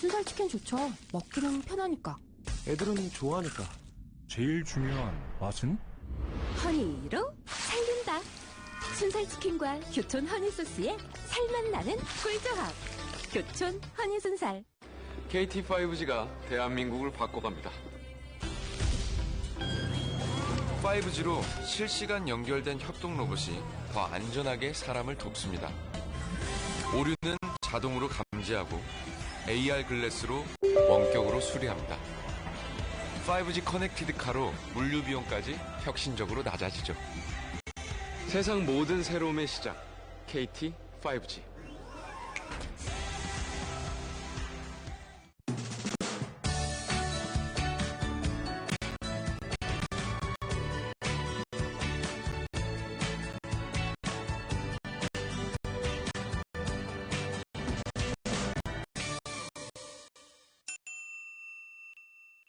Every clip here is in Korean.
순살 치킨 좋죠. 먹기는 편하니까. 애들은 좋아하니까. 제일 중요한 맛은? 허니로 살린다. 순살 치킨과 교촌 허니 소스에 살맛 나는 꿀조합. 교촌 허니 순살. KT5G가 대한민국을 바꿔갑니다. 5G로 실시간 연결된 협동 로봇이 더 안전하게 사람을 돕습니다. 오류는 자동으로 감지하고 AR 글래스로 원격으로 수리합니다. 5G 커넥티드 카로 물류 비용까지 혁신적으로 낮아지죠. 세상 모든 새로움의 시작, KT5G.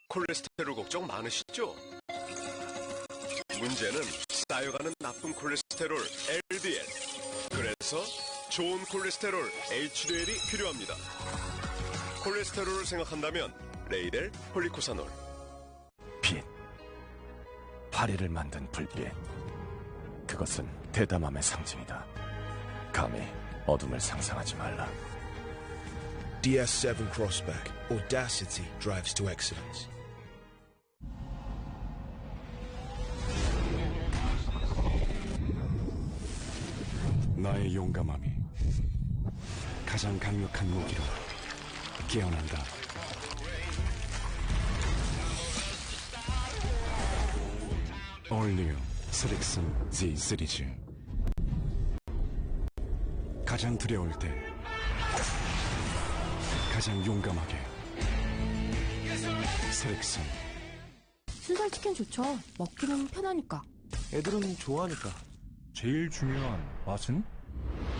콜레스테롤 걱정 많으시죠? 문제는 쌓여가는 나쁜 콜레스테롤 LDL. 그래서 좋은 콜레스테롤 HDL이 필요합니다. 콜레스테롤을 생각한다면 레이델 폴리코사놀. 빛. 파리를 만든 불빛. 그것은 대담함의 상징이다. 감히 어둠을 상상하지 말라. DS7 Crossback. Audacity drives to excellence. 나의 용감함이 가장 강력한 무기로 깨어난다. All New 스릭슨 Z 시리즈. 가장 두려울 때 가장 용감하게 스릭슨. 순살 치킨 좋죠. 먹기는 편하니까. 애들은 좋아하니까. 제일 중요한 맛은?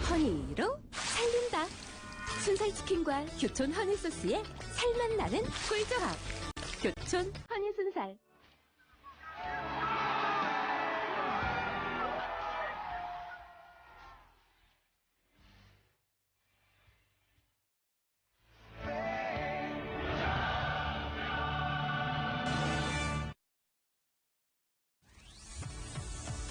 허니로 살린다. 순살 치킨과 교촌 허니 소스에 살맛 나는 꿀조합. 교촌 허니 순살.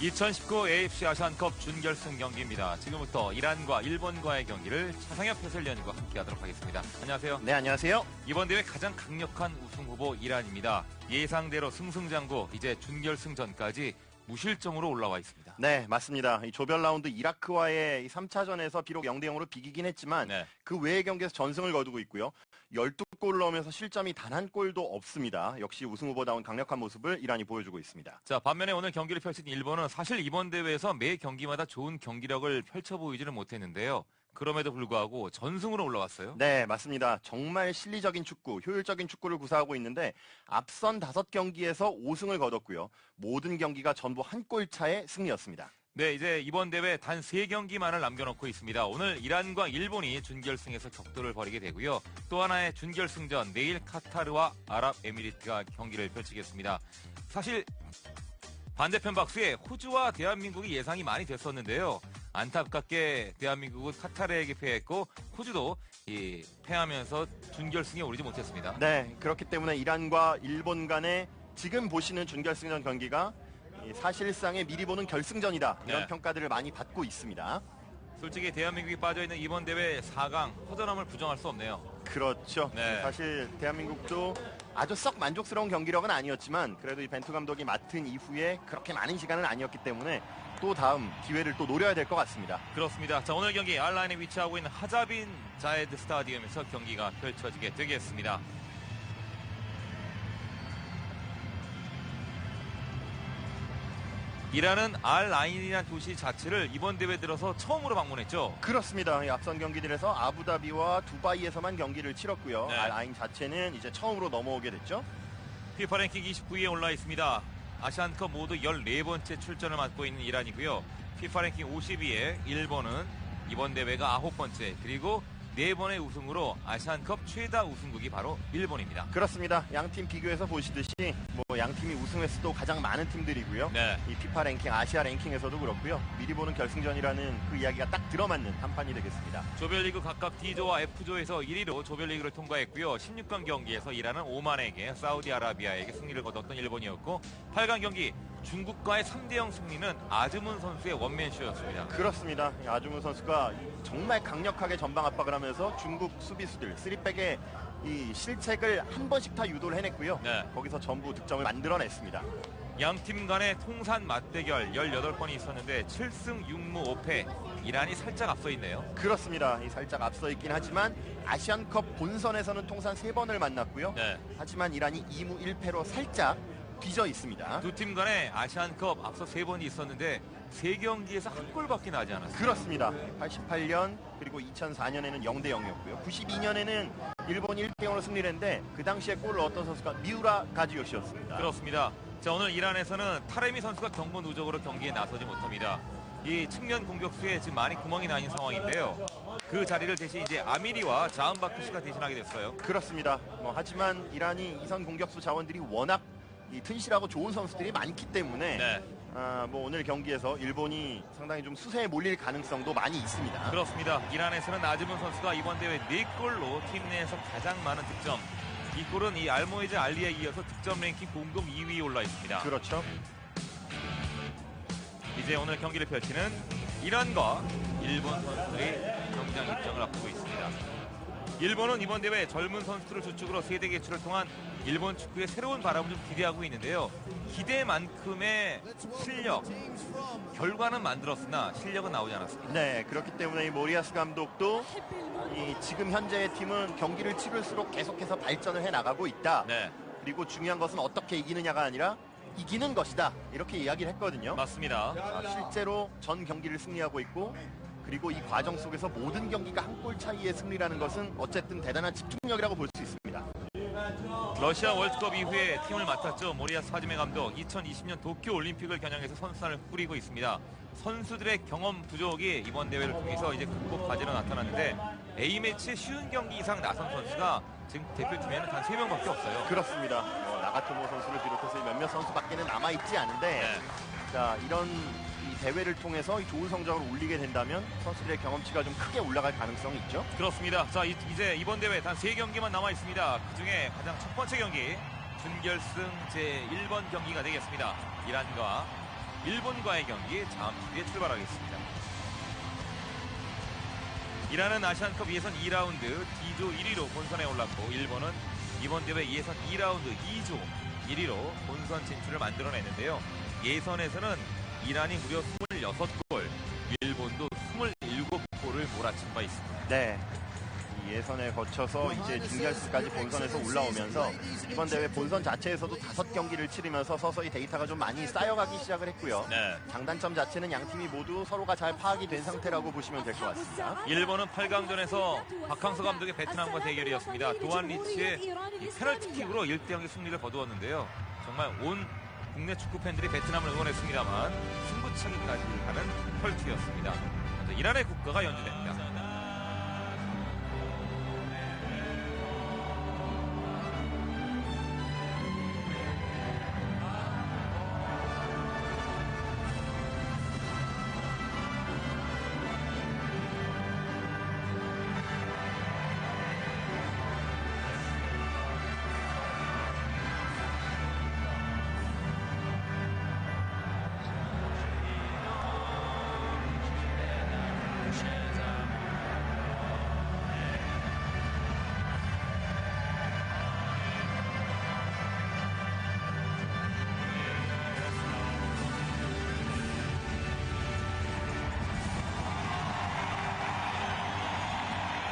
(2019) AFC 아시안컵 준결승 경기입니다. 지금부터 이란과 일본과의 경기를 차상혁 해설위원과 함께하도록 하겠습니다. 안녕하세요. 네, 안녕하세요. 이번 대회 가장 강력한 우승 후보 이란입니다. 예상대로 승승장구, 이제 준결승전까지 무실점으로 올라와 있습니다. 네, 맞습니다. 이 조별 라운드 이라크와의 3차전에서 비록 0대0으로 비기긴 했지만 그 외의 경기에서 전승을 거두고 있고요. 12골을 넣으면서 실점이 단 한 골도 없습니다. 역시 우승 후보다운 강력한 모습을 이란이 보여주고 있습니다. 자, 반면에 오늘 경기를 펼친 일본은 사실 이번 대회에서 매 경기마다 좋은 경기력을 펼쳐 보이지는 못했는데요. 그럼에도 불구하고 전승으로 올라왔어요. 네, 맞습니다. 정말 실리적인 축구, 효율적인 축구를 구사하고 있는데 앞선 5경기에서 5승을 거뒀고요. 모든 경기가 전부 한 골 차의 승리였습니다. 네, 이제 이번 대회 단 3경기만을 남겨놓고 있습니다. 오늘 이란과 일본이 준결승에서 격돌을 벌이게 되고요. 또 하나의 준결승전, 내일 카타르와 아랍에미리트가 경기를 펼치겠습니다. 사실 반대편 박수에 호주와 대한민국이 예상이 많이 됐었는데요. 안타깝게 대한민국은 카타르에게 패했고 호주도 패하면서 준결승에 오르지 못했습니다. 네, 그렇기 때문에 이란과 일본 간의 지금 보시는 준결승전 경기가 사실상의 미리 보는 결승전이다. 이런 평가들을 많이 받고 있습니다. 솔직히 대한민국이 빠져있는 이번 대회 4강 허전함을 부정할 수 없네요. 그렇죠. 사실 대한민국도 아주 썩 만족스러운 경기력은 아니었지만 그래도 이 벤투 감독이 맡은 이후에 그렇게 많은 시간은 아니었기 때문에 또 다음 기회를 또 노려야 될 것 같습니다. 그렇습니다. 자, 오늘 경기 알라인에 위치하고 있는 하자빈 자헤드 스타디움에서 경기가 펼쳐지게 되겠습니다. 이란은 알라인이라는 도시 자체를 이번 대회 들어서 처음으로 방문했죠. 그렇습니다. 앞선 경기들에서 아부다비와 두바이에서만 경기를 치렀고요. 알라인 자체는 이제 처음으로 넘어오게 됐죠. 피파 랭킹 29위에 올라 있습니다. 아시안컵 모두 14번째 출전을 맡고 있는 이란이고요. 피파 랭킹 50위에 일본은 이번 대회가 9번째, 그리고 4번의 우승으로 아시안컵 최다 우승국이 바로 일본입니다. 그렇습니다. 양팀 비교해서 보시듯이 뭐 양팀이 우승 횟수도 가장 많은 팀들이고요. 네. 이 피파 랭킹, 아시아 랭킹에서도 그렇고요. 미리 보는 결승전이라는 그 이야기가 딱 들어맞는 한 판이 되겠습니다. 조별리그 각각 D조와 F조에서 1위로 조별리그를 통과했고요. 16강 경기에서 이라는 오만에게 사우디아라비아에게 승리를 거뒀던 일본이었고 8강 경기 중국과의 3대0 승리는 아즈문 선수의 원맨쇼였습니다. 그렇습니다. 아주문 선수가 정말 강력하게 전방 압박을 하면서 중국 수비수들 3백의 이 실책을 한 번씩 다 유도를 해냈고요. 네. 거기서 전부 득점을 만들어냈습니다. 양팀 간의 통산 맞대결 18번이 있었는데 7승 6무 5패 이란이 살짝 앞서 있네요. 그렇습니다. 살짝 앞서 있긴 하지만 아시안컵 본선에서는 통산 3번을 만났고요. 네. 하지만 이란이 2무 1패로 살짝 뒤져 있습니다. 두 팀 간에 아시안컵 앞서 3번이 있었는데 3경기에서 한 골밖에 나지 않았습니다. 그렇습니다. 88년 그리고 2004년에는 0대 0이었고요. 92년에는 일본 1대 0으로 승리를 했는데 그 당시에 골을 넣었던 선수가 미우라 가지요시였습니다. 그렇습니다. 자, 오늘 이란에서는 타레미 선수가 경고 누적으로 경기에 나서지 못합니다. 이 측면 공격수에 지금 많이 구멍이 나 있는 상황인데요. 그 자리를 대신 이제 아미리와 자은바크시가 대신하게 됐어요. 그렇습니다. 하지만 이란이 이선 공격수 자원들이 워낙 이 튼실하고 좋은 선수들이 많기 때문에 네. 오늘 경기에서 일본이 상당히 좀 수세에 몰릴 가능성도 많이 있습니다. 그렇습니다. 이란에서는 아즈문 선수가 이번 대회 4골로 팀 내에서 가장 많은 득점. 이 골은 이 알모이즈 알리에 이어서 득점 랭킹 공동 2위에 올라 있습니다. 그렇죠. 이제 오늘 경기를 펼치는 이란과 일본 선수들이 경기장 입장을 앞두고 있습니다. 일본은 이번 대회 젊은 선수들을 주축으로 세대 개최를 통한 일본 축구의 새로운 바람을 좀 기대하고 있는데요. 기대만큼의 실력, 결과는 만들었으나 실력은 나오지 않았습니다. 네, 그렇기 때문에 이 모리아스 감독도 지금 현재의 팀은 경기를 치를수록 계속해서 발전을 해나가고 있다. 네. 그리고 중요한 것은 어떻게 이기느냐가 아니라 이기는 것이다. 이렇게 이야기를 했거든요. 맞습니다. 실제로 전 경기를 승리하고 있고 그리고 이 과정 속에서 모든 경기가 한 골 차이의 승리라는 것은 어쨌든 대단한 집중력이라고 볼 수 있습니다. 러시아 월드컵 이후에 팀을 맡았죠. 모리아스 하지메 감독 2020년 도쿄 올림픽을 겨냥해서 선수단을 꾸리고 있습니다. 선수들의 경험 부족이 이번 대회를 통해서 이제 극복 과제로 나타났는데 A매치에 쉬운 경기 이상 나선 선수가 지금 대표팀에는 단 3명밖에 없어요. 그렇습니다. 나가토모 선수를 비롯해서 몇몇 선수밖에는 남아있지 않은데 네. 자, 이런 이 대회를 통해서 이 좋은 성적을 올리게 된다면 선수들의 경험치가 좀 크게 올라갈 가능성이 있죠. 그렇습니다. 자, 이제 이번 대회 단 3경기만 남아 있습니다. 그중에 가장 첫 번째 경기 준결승 제1번 경기가 되겠습니다. 이란과 일본과의 경기 잠시 뒤에 출발하겠습니다. 이란은 아시안컵 예선 2라운드 D조 1위로 본선에 올랐고 일본은 이번 대회 예선 2라운드 2조 1위로 본선 진출을 만들어냈는데요. 예선에서는 이란이 무려 26골, 일본도 27골을 몰아친 바 있습니다. 네. 이 예선에 거쳐서 이제 준결승까지 본선에서 올라오면서 이번 대회 본선 자체에서도 5경기를 치르면서 서서히 데이터가 좀 많이 쌓여가기 시작을 했고요. 네. 장단점 자체는 양 팀이 모두 서로가 잘 파악이 된 상태라고 보시면 될 것 같습니다. 일본은 8강전에서 박항서 감독의 베트남과 대결이었습니다. 도안 리치의 이 페널티킥으로 1대0의 승리를 거두었는데요. 정말 온 국내 축구 팬들이 베트남을 응원했습니다만 승부차기까지 가는 펄트였습니다. 먼저 이란의 국가가 연주됩니다.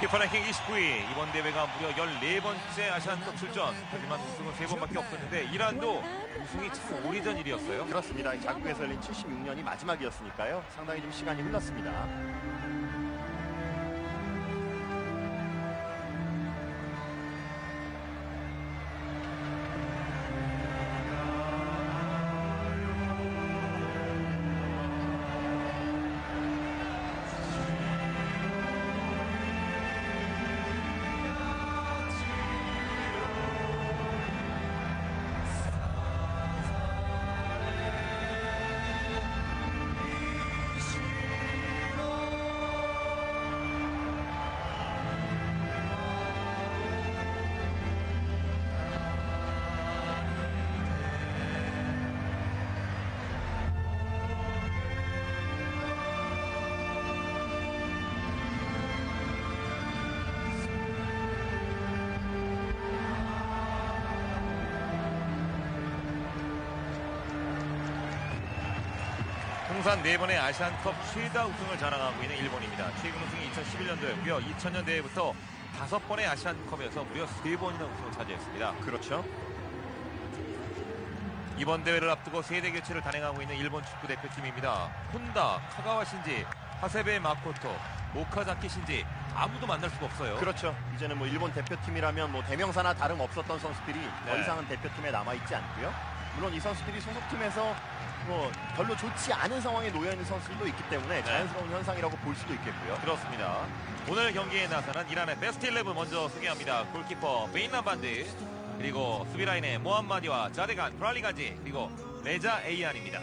피파 랭킹 29위, 이번 대회가 무려 14번째 아시안컵 출전. 하지만 우승은 3번밖에 없었는데 이란도 우승이 참 오래전 일이었어요. 그렇습니다. 자국에서 열린 76년이 마지막이었으니까요. 상당히 좀 시간이 흘렀습니다. 통산 4번의 아시안컵 최다 우승을 자랑하고 있는 일본입니다. 최근 우승이 2011년도였고요. 2000년 대회부터 5번의 아시안컵에서 무려 3번이나 우승을 차지했습니다. 그렇죠. 이번 대회를 앞두고 세대 교체를 단행하고 있는 일본 축구 대표팀입니다. 혼다, 카가와 신지, 하세베 마코토, 오카자키 신지 아무도 만날 수가 없어요. 그렇죠. 이제는 뭐 일본 대표팀이라면 뭐 대명사나 다름 없었던 선수들이 더 이상은 대표팀에 남아있지 않고요. 물론 이 선수들이 소속팀에서 뭐 별로 좋지 않은 상황에 놓여 있는 선수들도 있기 때문에 자연스러운 현상이라고 볼 수도 있겠고요. 그렇습니다. 오늘 경기에 나서는 이란의 베스트 11 먼저 소개합니다. 골키퍼 베인란반드, 그리고 수비라인의 모함마디와 자데간, 프랄리가지, 그리고 레자 에이안입니다.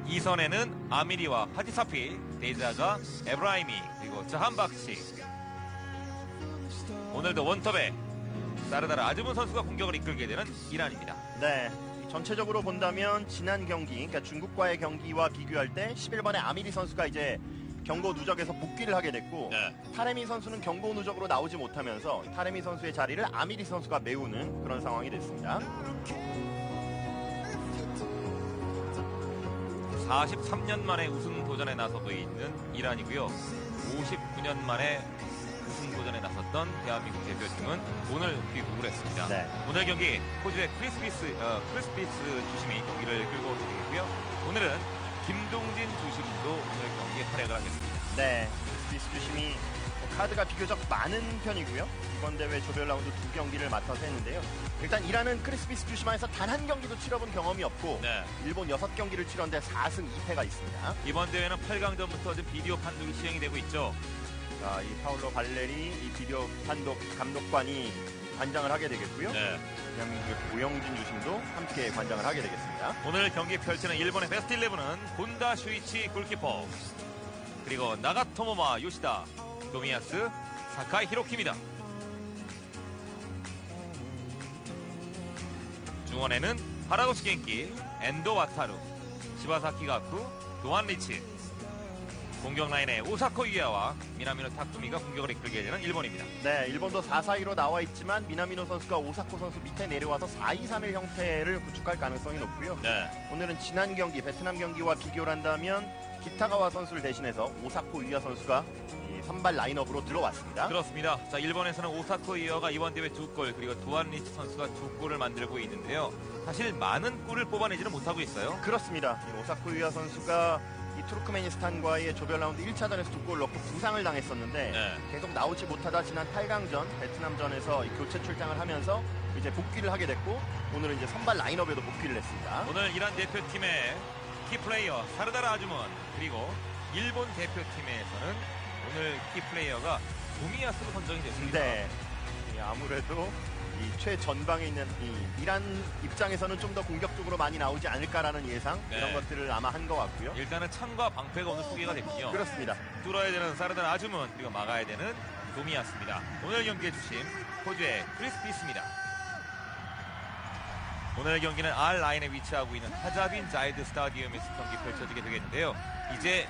2선에는 아미리와 하지사피, 데자가 에브라이미, 그리고 자한박시. 오늘도 원톱에 사르다르 아즈문 선수가 공격을 이끌게 되는 이란입니다. 네. 전체적으로 본다면 지난 경기, 그러니까 중국과의 경기와 비교할 때 11번의 아미리 선수가 이제 경고 누적에서 복귀를 하게 됐고 타레미 선수는 경고 누적으로 나오지 못하면서 타레미 선수의 자리를 아미리 선수가 메우는 그런 상황이 됐습니다. 43년 만에 우승 도전에 나서고 있는 이란이고요. 59년 만에 우승 도전에 나섰던 대한민국 대표팀은 오늘 귀국을 했습니다. 오늘 경기 호주의 크리스피스 주심이 경기를 끌고 오게 되겠고요. 오늘은 김동진 주심도 오늘 경기에 활약을 하겠습니다. 네, 크리스피스 주심이 카드가 비교적 많은 편이고요. 이번 대회 조별 라운드 2경기를 맡아서 했는데요. 일단 이란은 크리스피스 주심에서 단 한 경기도 치러본 경험이 없고 일본 6경기를 치렀는데 4승 2패가 있습니다. 이번 대회는 8강전부터 지금 비디오 판독이 시행이 되고 있죠. 자, 이 파울로 발레리 이 비디오 판독 감독관이 관장을 하게 되겠고요. 대한민국의 고영진 주심도 함께 관장을 하게 되겠습니다. 오늘 경기 펼치는 일본의 베스트 11은 본다 슈이치 골키퍼, 그리고 나가토모마 요시다, 도미야스, 사카이 히로키입니다. 중원에는 하라고시 겐키, 엔도 와타루, 시바사키 가쿠, 도안 리치. 공격 라인에 오사코 유야와 미나미노 타쿠미가 공격을 이끌게 되는 일본입니다. 네, 일본도 4-4-2로 나와 있지만 미나미노 선수가 오사코 선수 밑에 내려와서 4-2-3-1 형태를 구축할 가능성이 높고요. 오늘은 지난 경기, 베트남 경기와 비교를 한다면 기타가와 선수를 대신해서 오사코 유야 선수가 선발 라인업으로 들어왔습니다. 그렇습니다. 자, 일본에서는 오사코 유야가 이번 대회 2골, 그리고 도안 리치 선수가 2골을 만들고 있는데요. 사실 많은 골을 뽑아내지는 못하고 있어요. 그렇습니다. 오사코 유야 선수가 이 투르크메니스탄과의 조별 라운드 1차전에서 2골 넣고 부상을 당했었는데 계속 나오지 못하다 지난 8강전 베트남전에서 교체 출장을 하면서 이제 복귀를 하게 됐고 오늘은 이제 선발 라인업에도 복귀를 했습니다. 오늘 이란 대표팀의 키플레이어 사르다르 아즈문, 그리고 일본 대표팀에서는 오늘 키플레이어가 도미야스로 선정이 됐습니다. 네. 아무래도 이 최전방에 있는 이 이란 입장에서는 좀 더 공격적으로 많이 나오지 않을까라는 예상 이런 것들을 아마 한 것 같고요. 일단은 창과 방패가 오늘 소개가 됐군요. 그렇습니다. 뚫어야 되는 사르다르 아즈문, 그리고 막아야 되는 도미야스입니다. 오늘 경기의 주심 호주의 크리스피스입니다. 오늘 경기는 R 라인에 위치하고 있는 하자빈 자이드 스타디움에서 경기 펼쳐지게 되겠는데요. 이제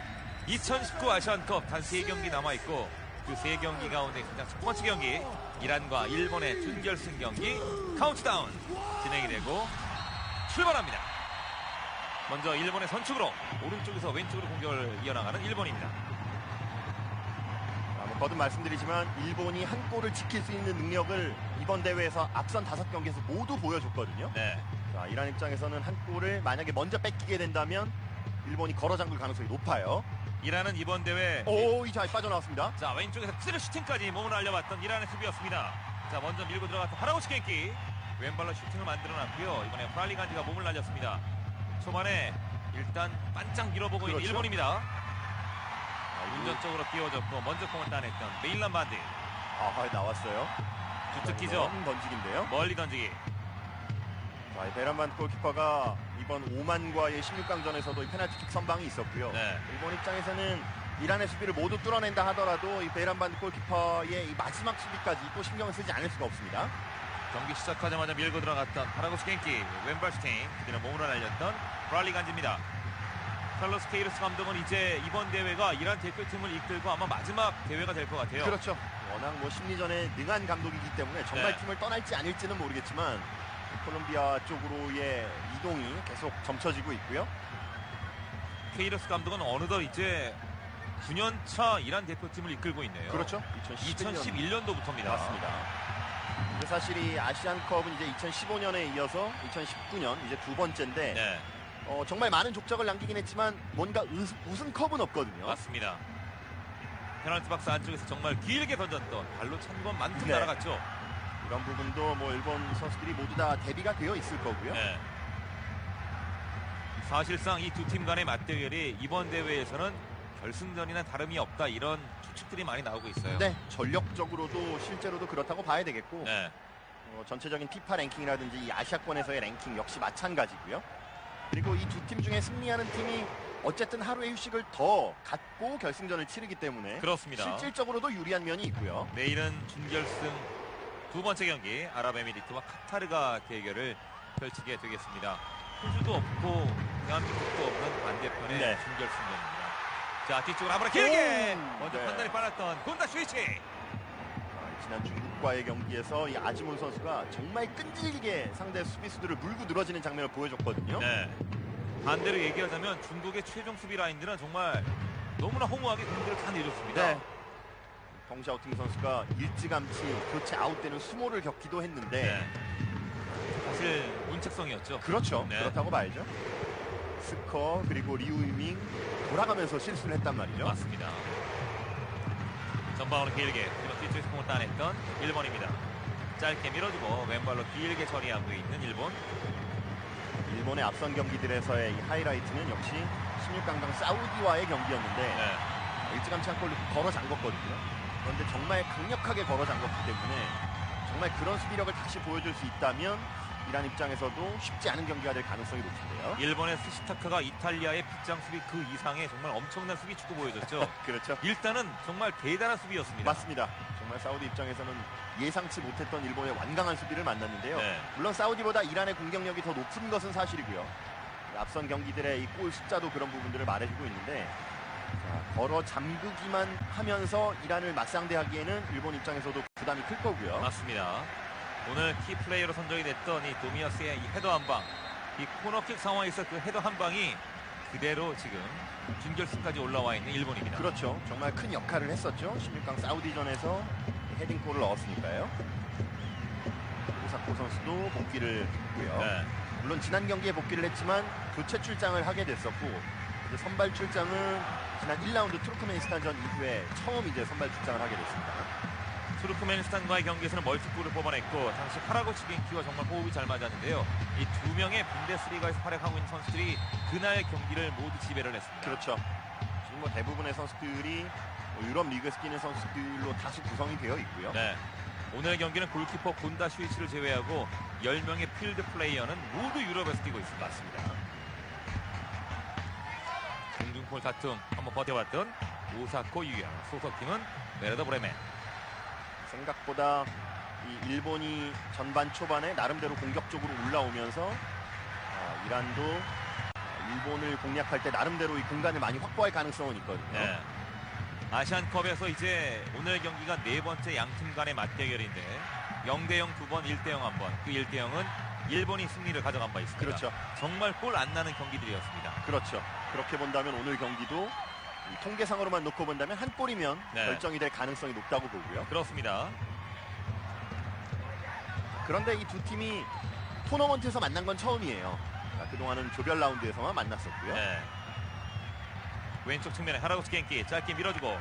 2019 아시안컵 단 3경기 남아있고 그 3경기 가운데 가장 첫 번째 경기 이란과 일본의 준결승 경기 카운트다운 진행이 되고 출발합니다. 먼저 일본의 선축으로 오른쪽에서 왼쪽으로 공격을 이어나가는 일본입니다. 거듭 말씀드리지만 일본이 한 골을 지킬 수 있는 능력을 이번 대회에서 앞선 5경기에서 모두 보여줬거든요. 자, 이란 입장에서는 한 골을 만약에 먼저 뺏기게 된다면 일본이 걸어 잠글 가능성이 높아요. 이란은 이번 대회 이자 빠져나왔습니다. 자, 왼쪽에서 크스르 슈팅까지 몸을 날려봤던 이란의 수비였습니다. 자, 먼저 밀고 들어갔던 하라고시 겐키 왼발로 슈팅을 만들어놨고요. 이번에 프랄리간디가 몸을 날렸습니다. 초반에 일단 반짝 밀어보고 있는 일본입니다. 운전적으로 띄워졌고 먼저 공을 따냈던 베인란반드. 나왔어요. 주특기죠. 던지기인데요. 멀리 던지기. 자, 베란반드 골키퍼가 이번 오만과의 16강전에서도 페널티킥 선방이 있었고요. 일본 입장에서는 이란의 수비를 모두 뚫어낸다 하더라도 이 베란반드 골키퍼의 이 마지막 수비까지 또 신경을 쓰지 않을 수가 없습니다. 경기 시작하자마자 밀고 들어갔던 하라고시 겐키 왼발 슈팅, 그대로 몸으로 날렸던 프랄리간지입니다. 칼로스 케이르스 감독은 이제 이번 대회가 이란 대표팀을 이끌고 아마 마지막 대회가 될 것 같아요. 그렇죠. 워낙 심리전에 능한 감독이기 때문에 정말 팀을 떠날지 아닐지는 모르겠지만 콜롬비아 쪽으로의 이동이 계속 점쳐지고 있고요. 케이러스 감독은 어느덧 이제 9년차 이란 대표팀을 이끌고 있네요. 그렇죠. 2011년도부터입니다. 맞습니다. 근데 사실 이 아시안컵은 이제 2015년에 이어서 2019년 이제 두 번째인데 네. 정말 많은 족적을 남기긴 했지만 뭔가 우승컵은 없거든요. 맞습니다. 페널티 박스 안쪽에서 정말 길게 던졌던 발로 찬 건 만큼 네. 날아갔죠. 이런 부분도 뭐 일본 선수들이 모두 다 대비가 되어 있을 거고요. 네. 사실상 이 두 팀 간의 맞대결이 이번 대회에서는 결승전이나 다름이 없다 이런 추측들이 많이 나오고 있어요. 네, 전력적으로도 실제로도 그렇다고 봐야 되겠고 네. 전체적인 피파 랭킹이라든지 이 아시아권에서의 랭킹 역시 마찬가지고요. 그리고 이 두 팀 중에 승리하는 팀이 어쨌든 하루의 휴식을 더 갖고 결승전을 치르기 때문에 그렇습니다. 실질적으로도 유리한 면이 있고요. 내일은 준결승 두 번째 경기 아랍에미리트와 카타르가 대결을 펼치게 되겠습니다. 호주도 없고 대한민국도 없는 반대편의 네. 준결승전입니다. 자, 뒤쪽으로 한번 길게 오! 먼저 네. 판단이 빨랐던 곤다 슈이치. 지난 중국과의 경기에서 이 아즈문 선수가 정말 끈질기게 상대 수비수들을 물고 늘어지는 장면을 보여줬거든요. 네. 반대로 얘기하자면 중국의 최종 수비 라인들은 정말 너무나 허무하게 공격을 다 내줬습니다. 네. 덩샤오팅 선수가 일찌감치 교체 아웃되는 수모를 겪기도 했는데 네. 사실 문책성이었죠. 그렇죠. 네. 그렇다고 봐야죠. 스커 그리고 리우이밍 돌아가면서 실수를 했단 말이죠. 맞습니다. 전방으로 길게 그리고 뒤쪽에서 공을 따냈던 일본입니다. 짧게 밀어주고 왼발로 길게 처리하고 있는 일본. 일본의 앞선 경기들에서의 이 하이라이트는 역시 16강전 사우디와의 경기였는데 네. 일찌감치 한 골로 걸어 잠궜거든요. 그런데 정말 강력하게 걸어 잠궜기 때문에 정말 그런 수비력을 다시 보여줄 수 있다면 이란 입장에서도 쉽지 않은 경기가 될 가능성이 높은데요. 일본의 스시타카가 이탈리아의 빗장 수비 그 이상의 정말 엄청난 수비 축구 보여줬죠. 그렇죠. 일단은 정말 대단한 수비였습니다. 맞습니다. 정말 사우디 입장에서는 예상치 못했던 일본의 완강한 수비를 만났는데요. 네. 물론 사우디보다 이란의 공격력이 더 높은 것은 사실이고요. 앞선 경기들의 이 골 숫자도 그런 부분들을 말해주고 있는데 자, 걸어 잠그기만 하면서 이란을 맞상대하기에는 일본 입장에서도 부담이 클 거고요. 맞습니다. 오늘 키 플레이어로 선정이 됐던 이 도미아스의 이 헤더 한 방, 이 코너킥 상황에서 그 헤더 한 방이 그대로 지금 준결승까지 올라와 있는 일본입니다. 그렇죠. 정말 큰 역할을 했었죠. 16강 사우디전에서 헤딩골을 넣었으니까요. 오사코 선수도 복귀를 했고요. 네. 물론 지난 경기에 복귀를 했지만 교체 출장을 하게 됐었고 이제 선발 출장은 지난 1라운드 투르크메니스탄전 이후에 처음 이제 선발 출장을 하게 됐습니다. 투르크메니스탄과의 경기에서는 멀티골을 뽑아냈고 당시 카라고치 겐키와 정말 호흡이 잘 맞았는데요. 이 두 명의 분데스리가에서 활약하고 있는 선수들이 그날 경기를 모두 지배를 했습니다. 그렇죠. 지금 뭐 대부분의 선수들이 유럽 리그에서 뛰는 선수들로 다수 구성이 되어 있고요. 네. 오늘 경기는 골키퍼 곤다 슈이치를 제외하고 10명의 필드 플레이어는 모두 유럽에서 뛰고 있습니다. 맞습니다. 공중골 다툼 한번 버텨봤던 오사코 유야, 소속팀은 베르더 브레멘. 생각보다 이 일본이 전반 초반에 나름대로 공격적으로 올라오면서 이란도 일본을 공략할 때 나름대로 이 공간을 많이 확보할 가능성은 있거든요. 네. 아시안컵에서 이제 오늘 경기가 네 번째 양팀 간의 맞대결인데 0대0 두 번, 1대0 한 번. 그 1대0은 일본이 승리를 가져간 바 있습니다. 그렇죠. 정말 골 안 나는 경기들이었습니다. 그렇죠. 그렇게 본다면 오늘 경기도 이 통계상으로만 놓고 본다면 한 골이면 네. 결정이 될 가능성이 높다고 보고요. 그렇습니다. 그런데 이 두 팀이 토너먼트에서 만난 건 처음이에요. 그동안은 조별 라운드에서만 만났었고요. 네. 왼쪽 측면에 하라고치 겐키 짧게 밀어주고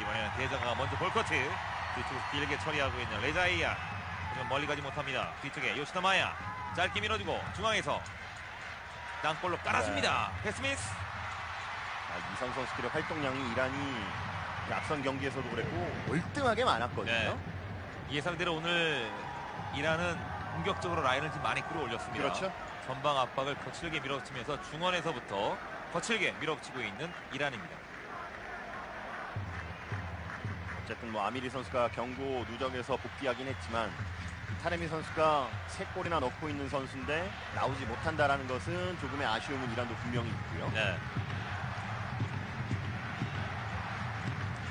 이번에는 대자가 먼저 볼커트 뒤쪽에서 길게 처리하고 있는 레자이야. 하지만 멀리 가지 못합니다. 뒤쪽에 요시다 마야 짧게 밀어주고 중앙에서 땅볼로 깔아줍니다. 패스미스. 이선 선수들의 활동량이 이란이 앞선 경기에서도 그랬고 월등하게 많았거든요. 네. 예상대로 오늘 이란은 공격적으로 라인을 좀 많이 끌어올렸습니다. 그렇죠. 전방 압박을 거칠게 밀어붙이면서 중원에서부터 거칠게 밀어붙이고 있는 이란입니다. 어쨌든 뭐 아미리 선수가 경고 누적에서 복귀하긴 했지만 타레미 선수가 3골이나 넣고 있는 선수인데 나오지 못한다라는 것은 조금의 아쉬움은 이란도 분명히 있고요. 네.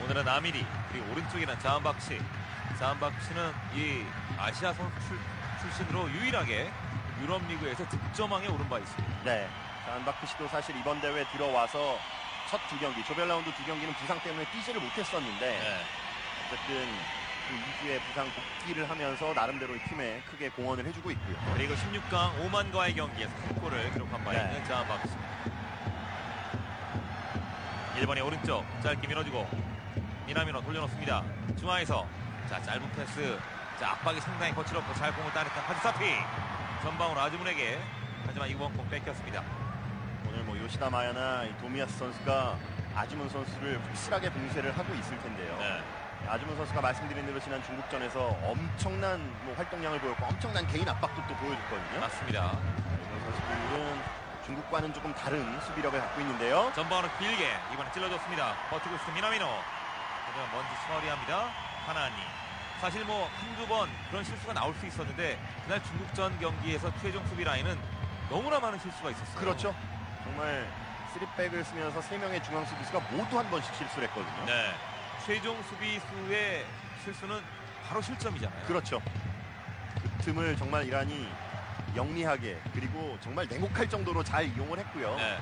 오늘은 아미리 그리고 오른쪽에는 자한박시. 자한박시는 이 아시아 선수 출신으로 유일하게 유럽 리그에서 득점왕에 오른 바 있습니다. 네. 자, 안바크 씨도 사실 이번 대회 들어와서 첫 두 경기, 조별 라운드 두 경기는 부상 때문에 뛰지를 못했었는데 네. 어쨌든 그 2주에 부상 복귀를 하면서 나름대로 이 팀에 크게 공헌을 해주고 있고요. 그리고 16강 오만과의 경기에서 한 골을 기록한 바 있는 네. 자한 바크스입니다. 1번의 오른쪽 짧게 밀어주고 미나미노 돌려놓습니다. 중앙에서 자 짧은 패스, 자 압박이 상당히 거칠었고 잘 공을 따냈던 하지사피 전방으로 아즈문에게, 하지만 이번 공 뺏겼습니다. 오늘 뭐 요시다 마야나 이 도미야스 선수가 아즈문 선수를 확실하게 봉쇄를 하고 있을 텐데요. 네. 아즈문 선수가 말씀드린 대로 지난 중국전에서 엄청난 뭐 활동량을 보였고 엄청난 개인 압박도 또 보여줬거든요. 맞습니다. 이번 선수들은 중국과는 조금 다른 수비력을 갖고 있는데요. 전방으로 길게 이번에 찔러줬습니다. 버티고 있는 미나미노. 하지만 먼지 처리합니다. 하나니. 사실 뭐 한두 번 그런 실수가 나올 수 있었는데 그날 중국전 경기에서 최종 수비 라인은 너무나 많은 실수가 있었어요. 그렇죠. 정말 3백을 쓰면서 3명의 중앙 수비수가 모두 한 번씩 실수를 했거든요. 네. 최종 수비수의 실수는 바로 실점이잖아요. 그렇죠. 그 틈을 정말 이란이 영리하게 그리고 정말 냉혹할 정도로 잘 이용을 했고요. 네.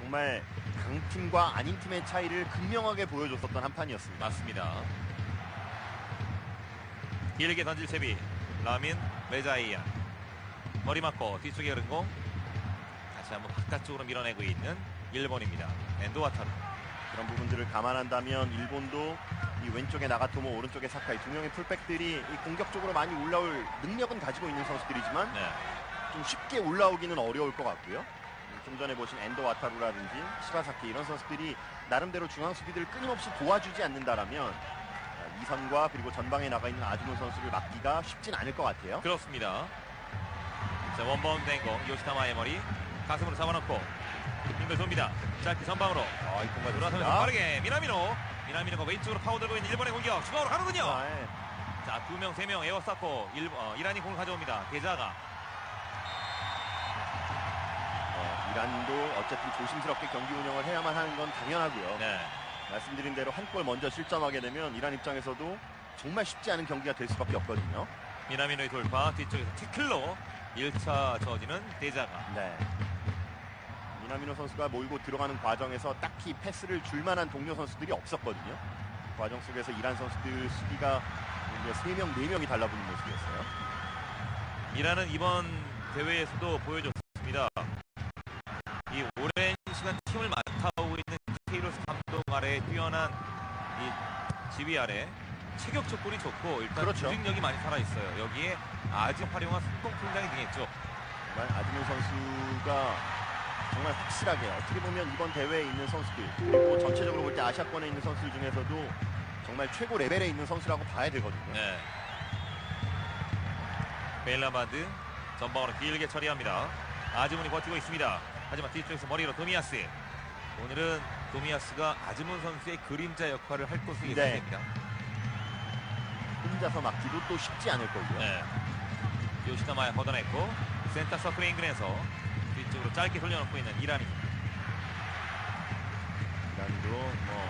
정말 강팀과 아닌 팀의 차이를 극명하게 보여줬었던 한 판이었습니다. 맞습니다. 길게 던질 채비 라민 메자이안 머리 맞고 뒤쪽에 흐른 공 다시 한번 바깥쪽으로 밀어내고 있는 일본입니다. 엔도와타루. 그런 부분들을 감안한다면 일본도 이 왼쪽에 나가토모 오른쪽에 사카이 두 명의 풀백들이 이 공격적으로 많이 올라올 능력은 가지고 있는 선수들이지만 네. 좀 쉽게 올라오기는 어려울 것 같고요. 좀 전에 보신 엔도 와타루라든지 시바사키 이런 선수들이 나름대로 중앙 수비들을 끊임없이 도와주지 않는다라면 이선과 그리고 전방에 나가 있는 아즈문 선수를 막기가 쉽진 않을 것 같아요. 그렇습니다. 자, 원바운드 된 공 요시타마의 머리 가슴으로 잡아놓고 빙글 돕니다. 짧게 전방으로 이 공간 돌아서면서 빠르게 미나미노가 왼쪽으로 파고들고 있는 일본의 공격 중앙으로 가는군요. 네. 자, 2명, 3명 에워쌌고 이란이 공을 가져옵니다. 게자가. 이란도 어쨌든 조심스럽게 경기 운영을 해야만 하는 건 당연하고요. 네. 말씀드린 대로 한 골 먼저 실점하게 되면 이란 입장에서도 정말 쉽지 않은 경기가 될 수밖에 없거든요. 미나미노의 돌파 뒤쪽에서 태클로 1차 저지는 데자가. 네. 미나미노 선수가 몰고 들어가는 과정에서 딱히 패스를 줄 만한 동료 선수들이 없었거든요. 그 과정 속에서 이란 선수들 수비가 3명, 4명이 달라붙는 모습이었어요. 이란은 이번 대회에서도 보여줬습니다. 이 오랜 시간 팀을 맡아오고 있는 케이로스 감독 아래 뛰어난 이 지휘 아래 체격 조건이 좋고 일단 그렇죠. 조직력이 많이 살아있어요. 여기에 아주 활용한 속공 통장이 등했죠. 정말 아즈문 선수가 정말 확실하게 어떻게 보면 이번 대회에 있는 선수들 그리고 전체적으로 볼 때 아시아권에 있는 선수들 중에서도 정말 최고 레벨에 있는 선수라고 봐야 되거든요. 네. 베일라바드 전방으로 길게 처리합니다. 아즈문이 버티고 있습니다. 하지만 뒤쪽에서 머리로 도미야스. 오늘은 도미야스가 아즈문 선수의 그림자 역할을 할 것으로 예상됩니다. 혼자서 막기도 또 쉽지 않을 거고요. 네. 요시다마야 걷어냈고 센터 서클의 인근에서 뒤쪽으로 짧게 돌려놓고 있는 이란이. 이란도 뭐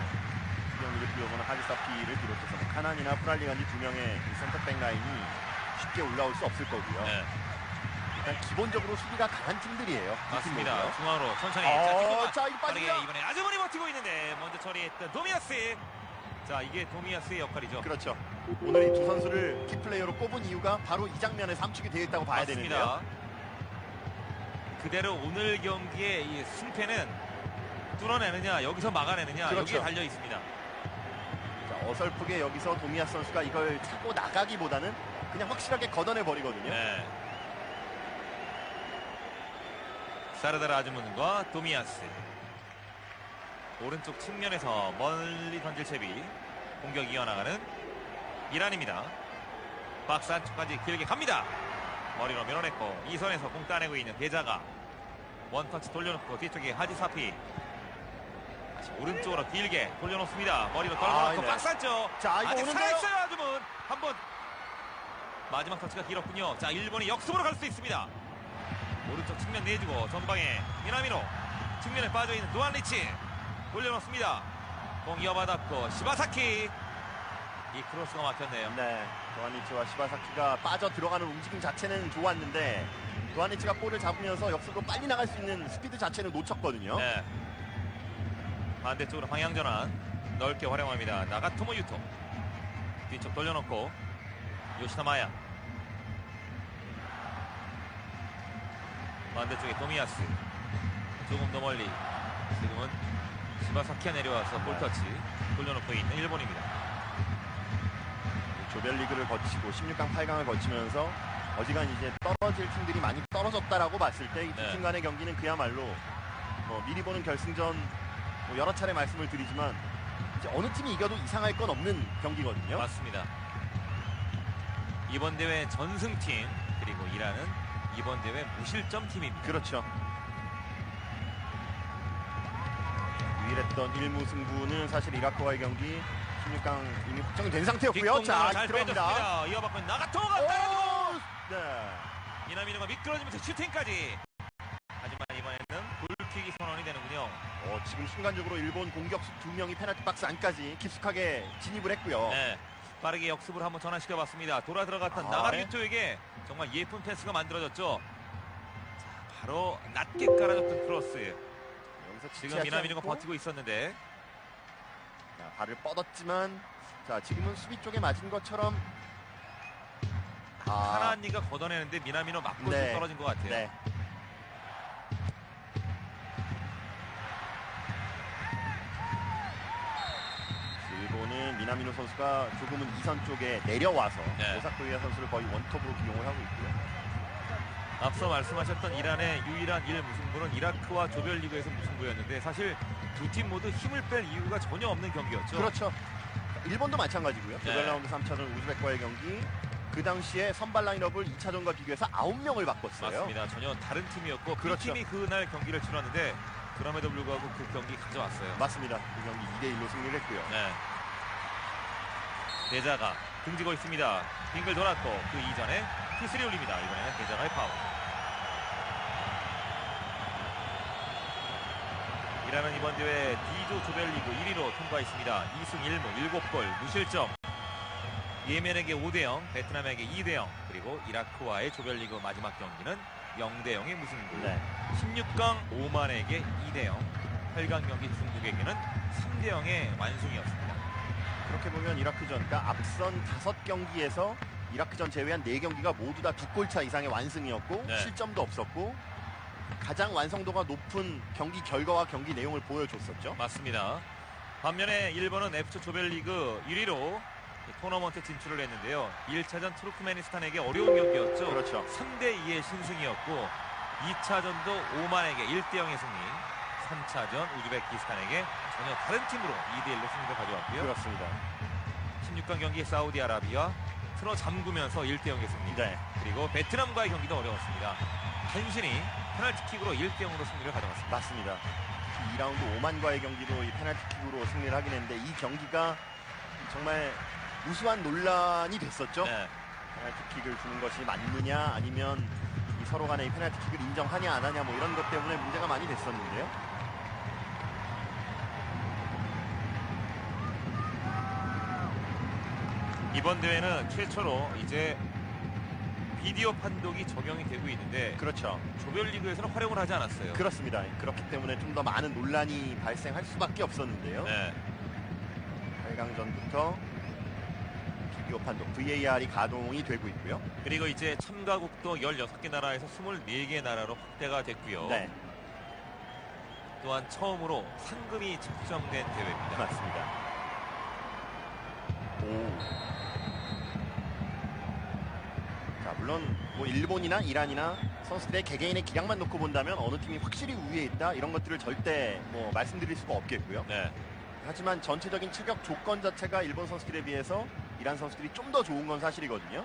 수경기를 뛰어보는 하지사피를 비롯해서 뭐 카난이나 프랄리간지 두 명의 이 센터백 라인이 쉽게 올라올 수 없을 거고요. 네. 일단 기본적으로 수비가 강한 팀들이에요. 맞습니다. 중앙으로 천천히 자, 이거 빠르게 빠지죠. 이번에 아즈문이 버티고 있는데 먼저 처리했던 도미야스. 자, 이게 도미야스의 역할이죠. 그렇죠. 오늘 이 두 선수를 키플레이어로 꼽은 이유가 바로 이 장면에 삼축이 되어 있다고 봐야 맞습니다. 되는데요. 그대로 오늘 경기의 이 승패는 뚫어내느냐 여기서 막아내느냐 그렇죠. 여기에 달려 있습니다. 자, 어설프게 여기서 도미야스 선수가 이걸 차고 나가기보다는 그냥 확실하게 걷어내 버리거든요. 네. 사르다르 아즈문과 도미야스. 오른쪽 측면에서 멀리 던질 채비 공격 이어나가는 이란입니다. 박스 안쪽까지 길게 갑니다. 머리로 밀어냈고 이선에서 공 따내고 있는 게자가 원터치 돌려놓고 뒤쪽에 하지사피 다시 오른쪽으로 길게 돌려놓습니다. 머리로 떨궈놓고 네. 박스 안쪽. 자, 이거 아직 오는데요? 살아있어요. 아즈문 한번 마지막 터치가 길었군요. 자, 일본이 역습으로 갈 수 있습니다. 오른쪽 측면 내주고 전방에 미나미노 측면에 빠져있는 두안 리치 돌려놓습니다. 공 이어받았고 시바사키 이 크로스가 막혔네요. 네, 도하니치와 시바사키가 빠져 들어가는 움직임 자체는 좋았는데 도하니치가 볼을 잡으면서 역습으로 빨리 나갈 수 있는 스피드 자체는 놓쳤거든요. 네. 반대쪽으로 방향 전환 넓게 활용합니다. 나가토모 유토 뒤쪽 돌려놓고 요시다 마야 반대쪽에 도미야스 조금 더 멀리 지금은 시바사키가 내려와서 볼터치 돌려놓고 있는 일본입니다. 조별리그를 거치고 16강, 8강을 거치면서 어지간 이제 떨어질 팀들이 많이 떨어졌다라고 봤을 때 이 두 팀 간의 경기는 그야말로 미리 보는 결승전 여러 차례 말씀을 드리지만 이제 어느 팀이 이겨도 이상할 건 없는 경기거든요. 맞습니다. 이번 대회 전승팀 그리고 이란은 이번 대회 무실점 팀입니다. 그렇죠. 유일했던 1무 승부는 사실 이라크와의 경기 16강 이미 확정이 된 상태였고요. 자, 잘 들어갑니다. 빼줬습니다. 이어받고 나가토모가 따라주고 네. 이나미노가 미끄러지면서 슈팅까지. 하지만 이번에는 골킥이 선언이 되는군요. 지금 순간적으로 일본 공격수 2명이 페널티 박스 안까지 깊숙하게 진입을 했고요. 네. 빠르게 역습을 한번 전환시켜봤습니다. 돌아 들어갔던 나가미토에게 정말 예쁜 패스가 만들어졌죠. 자, 바로 낮게 깔아줬던 크로스. 여기서 지금 미나미노가 버티고 있었는데 자, 발을 뻗었지만 자, 지금은 수비 쪽에 맞은 것처럼 하나니가 걷어내는데 미나미노 맞고 네. 떨어진 것 같아요. 네. 일본은 미나미노 선수가 조금은 2선 쪽에 내려와서 오사쿠이아 선수를 거의 원톱으로 기용을 하고 있고요. 앞서 말씀하셨던 이란의 유일한 1무승부는 이라크와 조별리그에서 무승부였는데 사실 두 팀 모두 힘을 뺄 이유가 전혀 없는 경기였죠. 그렇죠. 일본도 마찬가지고요. 조별라운드 3차전 우즈벡과의 경기 그 당시에 선발 라인업을 2차전과 비교해서 9명을 바꿨어요. 맞습니다. 전혀 다른 팀이었고 그렇죠. 그 팀이 그날 경기를 치렀는데 그럼에도 불구하고 그 경기 가져왔어요. 맞습니다. 그 경기 2대1로 승리를 했고요. 네. 대자가 등지고 있습니다. 빙글 돌았고 그 이전에 T3 올립니다. 이번에는 대자가의 파울. 이란은 이번 대회 D조 조별리그 1위로 통과했습니다. 2승 1무 7골 무실점. 예멘에게 5대0, 베트남에게 2대0, 그리고 이라크와의 조별리그 마지막 경기는 0대0의 무승부. 16강 오만에게 2대0, 8강 경기 중국에게는 3대0의 완승이었습니다. 그렇게 보면 이라크전, 그러니까 앞선 5경기에서 이라크전 제외한 4경기가 모두 다 2골차 이상의 완승이었고 실점도 없었고 가장 완성도가 높은 경기 결과와 경기 내용을 보여줬었죠. 맞습니다. 반면에 일본은 F조 조별리그 1위로 토너먼트 진출을 했는데요. 1차전 투르크메니스탄에게 어려운 경기였죠. 그렇죠. 3대2의 신승이었고 2차전도 오만에게 1대0의 승리, 3차전 우즈베키스탄에게 전혀 다른 팀으로 2대1로 승리를 가져왔고요. 그렇습니다. 16강 경기 사우디아라비아 틀어 잠그면서 1대0의 승리. 그리고 베트남과의 경기도 어려웠습니다. 간신히 페널티킥으로 1대0으로 승리를 가져갔습니다. 맞습니다. 2라운드 오만과의 경기도 이 페널티킥으로 승리를 하긴 했는데 이 경기가 정말 우수한 논란이 됐었죠. 페널티킥을 주는 것이 맞느냐 아니면 이 서로 간에 이 페널티킥을 인정하냐 안 하냐 뭐 이런 것 때문에 문제가 많이 됐었는데요. 이번 대회는 최초로 이제 비디오 판독이 적용이 되고 있는데 그렇죠. 조별리그에서는 활용을 하지 않았어요. 그렇습니다. 그렇기 때문에 좀 더 많은 논란이 발생할 수밖에 없었는데요. 8강전부터 비디오 판독 VAR이 가동이 되고 있고요. 그리고 이제 참가국도 16개 나라에서 24개 나라로 확대가 됐고요. 또한 처음으로 상금이 측정된 대회입니다. 맞습니다. 자, 물론 뭐 일본이나 이란이나 선수들의 개개인의 기량만 놓고 본다면 어느 팀이 확실히 우위에 있다 이런 것들을 절대 뭐 말씀드릴 수가 없겠고요. 하지만 전체적인 체격 조건 자체가 일본 선수들에 비해서 이란 선수들이 좀 더 좋은 건 사실이거든요.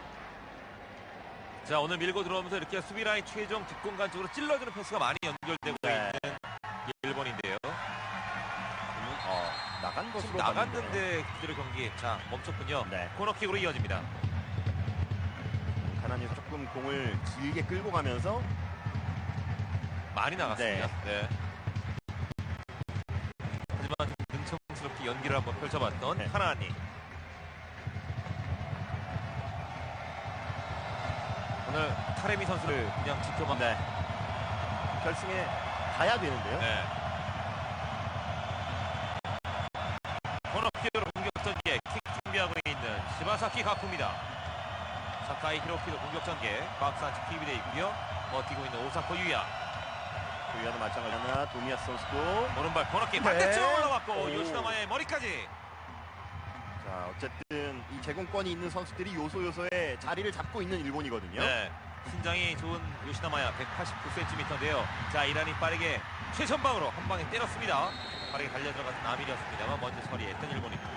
자, 오늘 밀고 들어오면서 이렇게 수비라인 최종 뒷공간 쪽으로 찔러주는 패스가 많이 연결되고 있는 일본인데요. 나간 것으로 나갔는데 그대로 경기 멈췄군요. 코너킥으로 이어집니다. 가난에서 조금 공을 길게 끌고 가면서 많이 나갔습니다. 하지만 능청스럽게 연기를 한번 펼쳐봤던 하나니. 오늘 타레미 선수를 그냥 지켜봐. 네. 결승에 가야 되는데요. 네. 코너킥으로 공격 전개 킥 준비하고 있는 시바사키 가쿠입니다. 사카이 히로키도 공격 전개 박스 안쪽 킥이 돼 있고요. 버티고 있는 오사코 유야. 유야도 마찬가지나 도미야스 선수도 오른발 코너킥 반대쪽 올라왔고 요시다마의 머리까지. 자, 어쨌든 이 제공권이 있는 선수들이 요소요소에 자리를 잡고 있는 일본이거든요. 네. 신장이 좋은 요시다마야 189cm인데요. 자, 이란이 빠르게 최전방으로 한 방에 때렸습니다. 빠르게 달려 들어갔던 아밀이었습니다만 먼저 처리했던 일본입니다.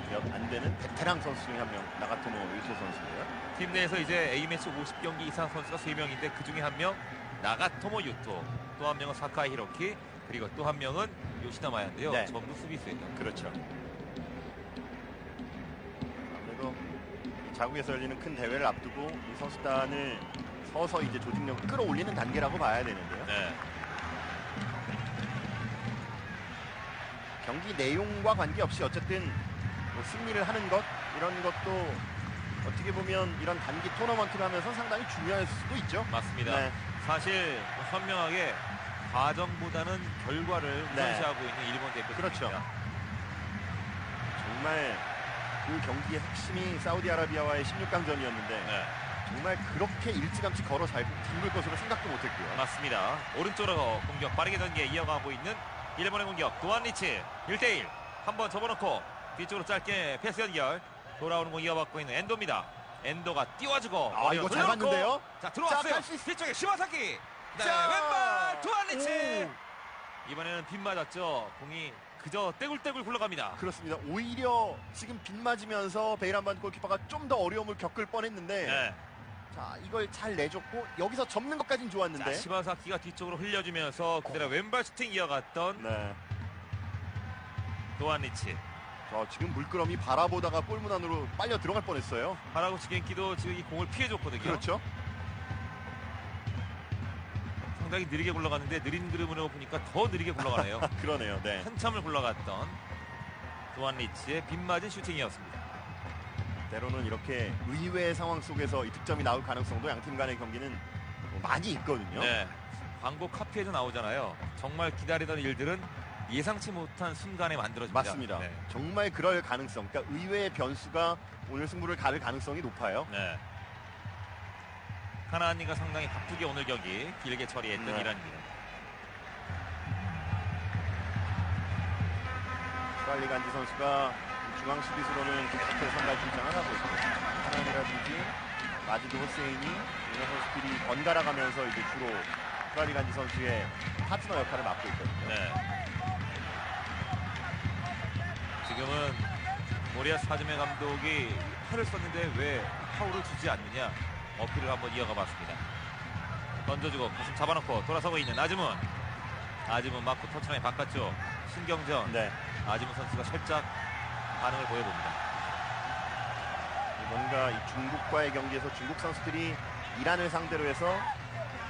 몇 안 되는 베테랑 선수 중에 한 명, 나가토모 유세 선수고요. 팀 내에서 이제 A매치 50경기 이상 선수가 3명인데 그 중에 한 명 나가토모 유토, 또 한 명은 사카이 히로키, 그리고 또 한 명은 요시다마야인데요. 네. 전부 수비수예요. 그렇죠. 아무래도 이 자국에서 열리는 큰 대회를 앞두고 이 선수단을 서서 이제 조직력을 끌어올리는 단계라고 봐야 되는데요. 네. 경기 내용과 관계없이 어쨌든 뭐 승리를 하는 것 이런 것도 어떻게 보면 이런 단기 토너먼트를 하면서 상당히 중요할 수도 있죠. 맞습니다. 네. 사실 현명하게 과정보다는 결과를 네. 우선시하고 있는 일본 대표팀입니다. 그렇죠. 정말 그 경기의 핵심이 사우디아라비아와의 16강전이었는데 네. 정말 그렇게 일찌감치 걸어 잘 뒹굴 것으로 생각도 못했고요. 맞습니다. 오른쪽으로 공격 빠르게 전개 이어가고 있는 일본의 공격. 도안리치 1대1 한번 접어놓고 뒤쪽으로 짧게 패스 연결. 돌아오는 공 이어받고 있는 엔도입니다. 엔도가 띄워주고 이거 잘 봤는데요? 자, 들어왔어요. 갈 수 있- 뒤쪽에 시와사키. 네, 자! 왼발 도안리치. 이번에는 빗 맞았죠. 공이 그저 떼굴떼굴 굴러갑니다. 그렇습니다. 오히려 지금 빗 맞으면서 베이란반 골키퍼가 좀 더 어려움을 겪을 뻔했는데 네. 자, 이걸 잘 내줬고 여기서 접는 것까진 좋았는데 자, 시바사키가 뒤쪽으로 흘려주면서 그대로 왼발 슈팅 이어갔던 네. 도안리치. 자, 지금 물끄러미 바라보다가 골문 안으로 빨려 들어갈 뻔했어요. 하라구치 겐키도 지금 이 공을 피해줬거든요. 그렇죠. 상당히 느리게 굴러갔는데 느린 그림으로 보니까 더 느리게 굴러가네요. 그러네요. 네. 한참을 굴러갔던 도안리치의 빗맞은 슈팅이었습니다. 때로는 이렇게 의외의 상황 속에서 이 득점이 나올 가능성도 양팀 간의 경기는 많이 있거든요. 네. 광고 카피에도 나오잖아요. 정말 기다리던 일들은 예상치 못한 순간에 만들어집니다. 맞습니다. 네. 정말 그럴 가능성, 그러니까 의외의 변수가 오늘 승부를 가를 가능성이 높아요. 네. 하나은이가 상당히 바쁘게 오늘 경기 길게 처리했던 네. 이란입니다. 빨리 간지 선수가 중앙 수비수로는 계속해서 선발 출장을 하고 있고 하나은이라든지 마지도 호세인이 이런 선수들이 번갈아 가면서 이제 주로 프라리 간지 선수의 파트너 역할을 맡고 있거든요. 네. 지금은 모리아스 하즈메 감독이 팔을 썼는데 왜 파울을 주지 않느냐 어필을 한번 이어가 봤습니다. 던져주고 가슴 잡아놓고 돌아서고 있는 아즈문. 아즈문 맞고 터치라인 바깥쪽 신경전. 네. 아즈문 선수가 살짝 반응을 보여봅니다. 뭔가 이 중국과의 경기에서 중국 선수들이 이란을 상대로 해서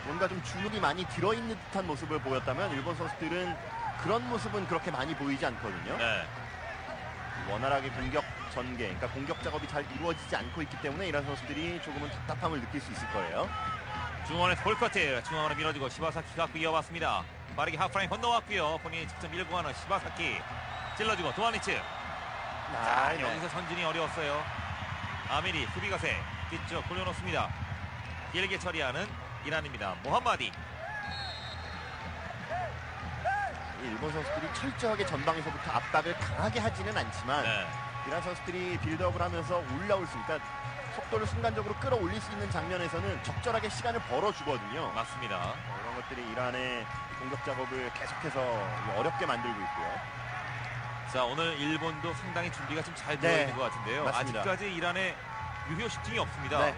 뭔가 좀 주눅이 많이 들어있는 듯한 모습을 보였다면 일본 선수들은 그런 모습은 그렇게 많이 보이지 않거든요. 네. 원활하게 공격 전개, 그러니까 공격 작업이 잘 이루어지지 않고 있기 때문에 이란 선수들이 조금은 답답함을 느낄 수 있을 거예요. 중원에서 볼커트 중앙으로 밀어주고 시바사키 갖고 이어봤습니다. 빠르게 하프라인 건너왔고요. 본인이 직접 밀고 가는 시바사키 찔러주고 도안리츠. 자, 네. 여기서 선진이 어려웠어요. 아미리 수비가세 뒤쪽 돌려놓습니다. 길게 처리하는 이란입니다. 모함마디. 일본 선수들이 철저하게 전방에서부터 압박을 강하게 하지는 않지만 네. 이란 선수들이 빌드업을 하면서 올라올 수, 그러니까 속도를 순간적으로 끌어올릴 수 있는 장면에서는 적절하게 시간을 벌어주거든요. 맞습니다. 이런 것들이 이란의 공격 작업을 계속해서 어렵게 만들고 있고요. 자, 오늘 일본도 상당히 준비가 좀 잘 되어 네, 있는 것 같은데요. 맞습니다. 아직까지 이란의 유효 슈팅이 없습니다. 네.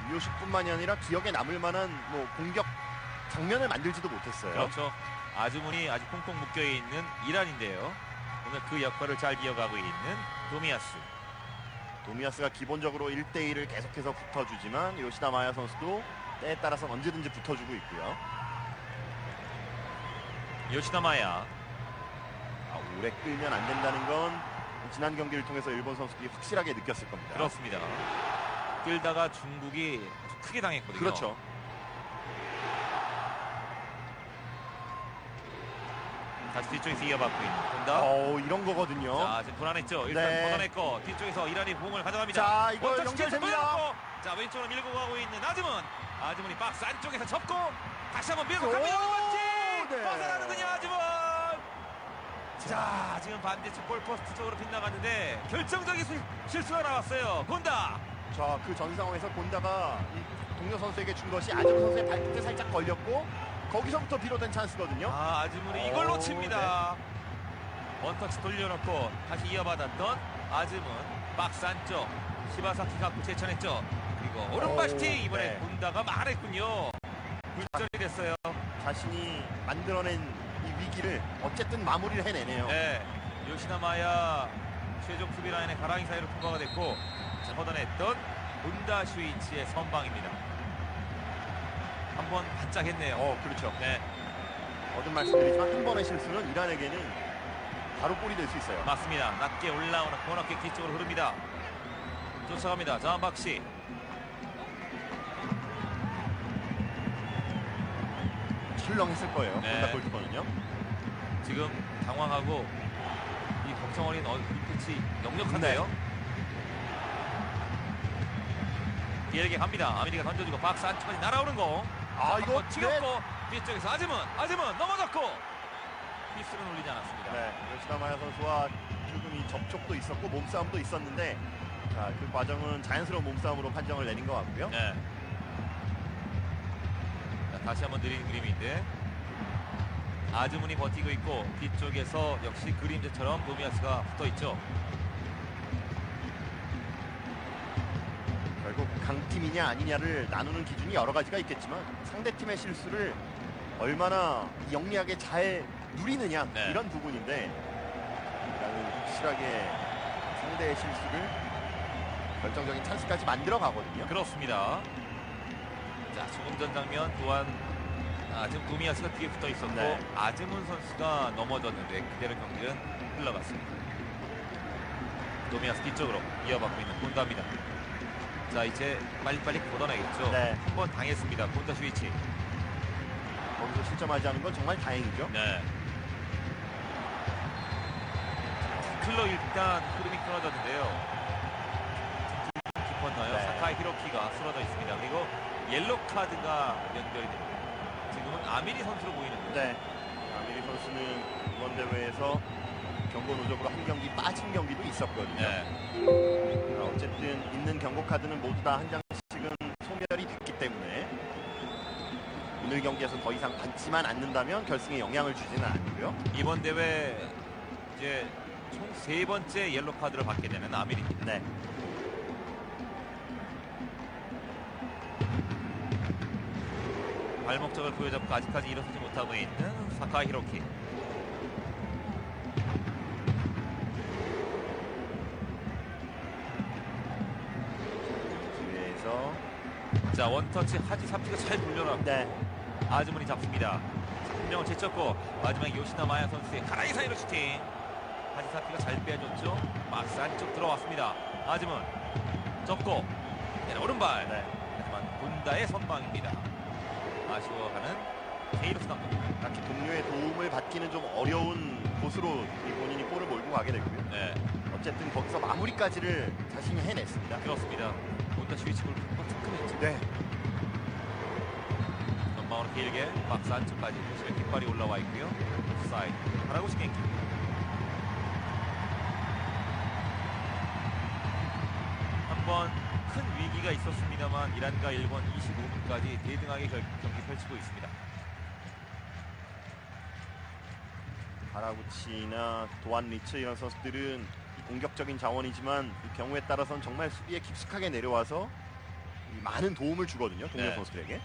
유효슛뿐만이 아니라 기억에 남을 만한 뭐 공격 장면을 만들지도 못했어요. 그렇죠. 아즈문이 아직 꽁꽁 묶여있는 이란인데요. 오늘 그 역할을 잘 이어가고 있는 도미야스. 도미야스가 기본적으로 1대1을 계속해서 붙어주지만 요시다 마야 선수도 때에 따라서 언제든지 붙어주고 있고요. 요시다 마야. 오래 끌면 안 된다는 건 지난 경기를 통해서 일본 선수들이 확실하게 느꼈을 겁니다. 그렇습니다. 끌다가 중국이 크게 당했거든요. 그렇죠. 다시 뒤쪽에서 이어받고 있는 혼다. 이런 거거든요. 자, 지금 불안했죠. 일단 네. 걷어냈고 뒤쪽에서 이란이 공을 가져갑니다. 자, 이거 원터치 연결됩니다. 보여줬고, 자, 왼쪽으로 밀고 가고 있는 아즈문이 박스 안쪽에서 접고 다시 한번 밀고 갑니다. 네. 벗어나는군요, 아즈문. 자, 지금 반대쪽 골포스트 쪽으로 빗나갔는데 결정적인 실수가 나왔어요. 곤다. 자, 그 전 상황에서 곤다가 이 동료 선수에게 준 것이 아즈문 선수의 발끝에 살짝 걸렸고 거기서부터 비롯된 찬스거든요. 아즈문이 이걸 놓칩니다. 원터치 돌려놓고 다시 이어받았던 아즈문 박스 안쪽 시바사키 갖고 제쳐냈죠. 그리고 오른발 슈팅 이번에 네. 곤다가 말했군요. 굴절이 됐어요. 자신이 만들어낸 이 위기를 어쨌든 마무리를 해내네요. 네, 요시나마야 최종 수비 라인의 가랑이 사이로 통과가 됐고 걷어냈던 곤다 슈이치의 선방입니다. 한번 바짝 했네요. 그렇죠. 네, 거듭 말씀드리지만 한 번의 실수는 이란에게는 바로 골이 될 수 있어요. 맞습니다. 낮게 올라오는 코너킥 뒤쪽으로 흐릅니다. 쫓아갑니다. 자한박시. 출렁했을 거예요. 네. 곤다 골키퍼는요. 지금 당황하고 이 걱정 어린 패치 역력한데요. 길게 갑니다. 아미리가 던져주고 박스 안쪽까지 날아오는 거. 이거 튀겼고 뒤쪽에서 아즈문 넘어졌고 피스는 울리지 않았습니다. 네, 요시나마야 선수와 조금 이 접촉도 있었고 몸싸움도 있었는데 자, 그 과정은 자연스러운 몸싸움으로 판정을 내린 것 같고요. 네. 자, 다시 한번 느린 그림인데 아즈문이 버티고 있고 뒤쪽에서 역시 그림자처럼 도미아스가 붙어있죠. 결국 강팀이냐 아니냐를 나누는 기준이 여러 가지가 있겠지만 상대팀의 실수를 얼마나 영리하게 잘 누리느냐 네. 이런 부분인데 이란은 확실하게 상대의 실수를 결정적인 찬스까지 만들어 가거든요. 그렇습니다. 자, 조금 전 장면 또한 지금 도미아스가 뒤에 붙어 있었고 네. 아즈문 선수가 넘어졌는데 그대로 경기는 흘러갔습니다. 도미아스 뒤쪽으로 이어받고 있는 곤다입니다. 자, 이제 빨리빨리 걷어내겠죠. 네. 한 번 당했습니다. 곤다 슈이치. 거기서 실점하지 않은 건 정말 다행이죠. 네. 클로 일단 흐름이 끊어졌는데요. 키퍼나요. 네. 사카이 히로키가 쓰러져 있습니다. 그리고 옐로 카드가 연결이 됩니다. 지금은 아미리 선수로 보이는데요. 네. 아미리 선수는 이번 대회에서 경고 누적으로 한 경기 빠진 경기도 있었거든요. 네. 어쨌든 있는 경고 카드는 모두 다 한 장씩은 소멸이 됐기 때문에 오늘 경기에서 더 이상 받지만 않는다면 결승에 영향을 주지는 않고요. 이번 대회 이제 총 3번째 옐로 카드를 받게 되는 아미리입니다. 네. 발목적을 부여잡고 아직까지 일어서지 못하고 있는 사카이 히로키. 기회에서 자, 원터치 하지사피가 잘 돌려놨고 네. 아즈문이 잡습니다. 한 명을 제쳤고 마지막에 요시나마야 선수의 가랑이 사이로 슈팅. 하지사피가 잘 빼줬죠. 막스 안쪽 들어왔습니다. 아즈문 접고 오른발. 네. 하지만 곤다의 선방입니다. 아쉬워하는 케이로스 감독. 딱히 동료의 도움을 받기는 좀 어려운 곳으로 본인이 볼을 몰고 가게 되고요. 네, 어쨌든 거기서 마무리까지를 자신이 해냈습니다. 그렇습니다. 곤다 슈이치 골키퍼가 특급했죠. 네. 전방으로 길게 박스 안쪽까지 사실 깃발이 올라와 있고요. 사이드 하나고시 갱기. 한번 큰 위기가 있었습니다만 이란과 일본 25분까지 대등하게 경기 펼치고 있습니다. 하라구치나 도안 리츠 이런 선수들은 이 공격적인 자원이지만 이 경우에 따라서는 정말 수비에 깊숙하게 내려와서 이 많은 도움을 주거든요. 동료 네. 선수들에게.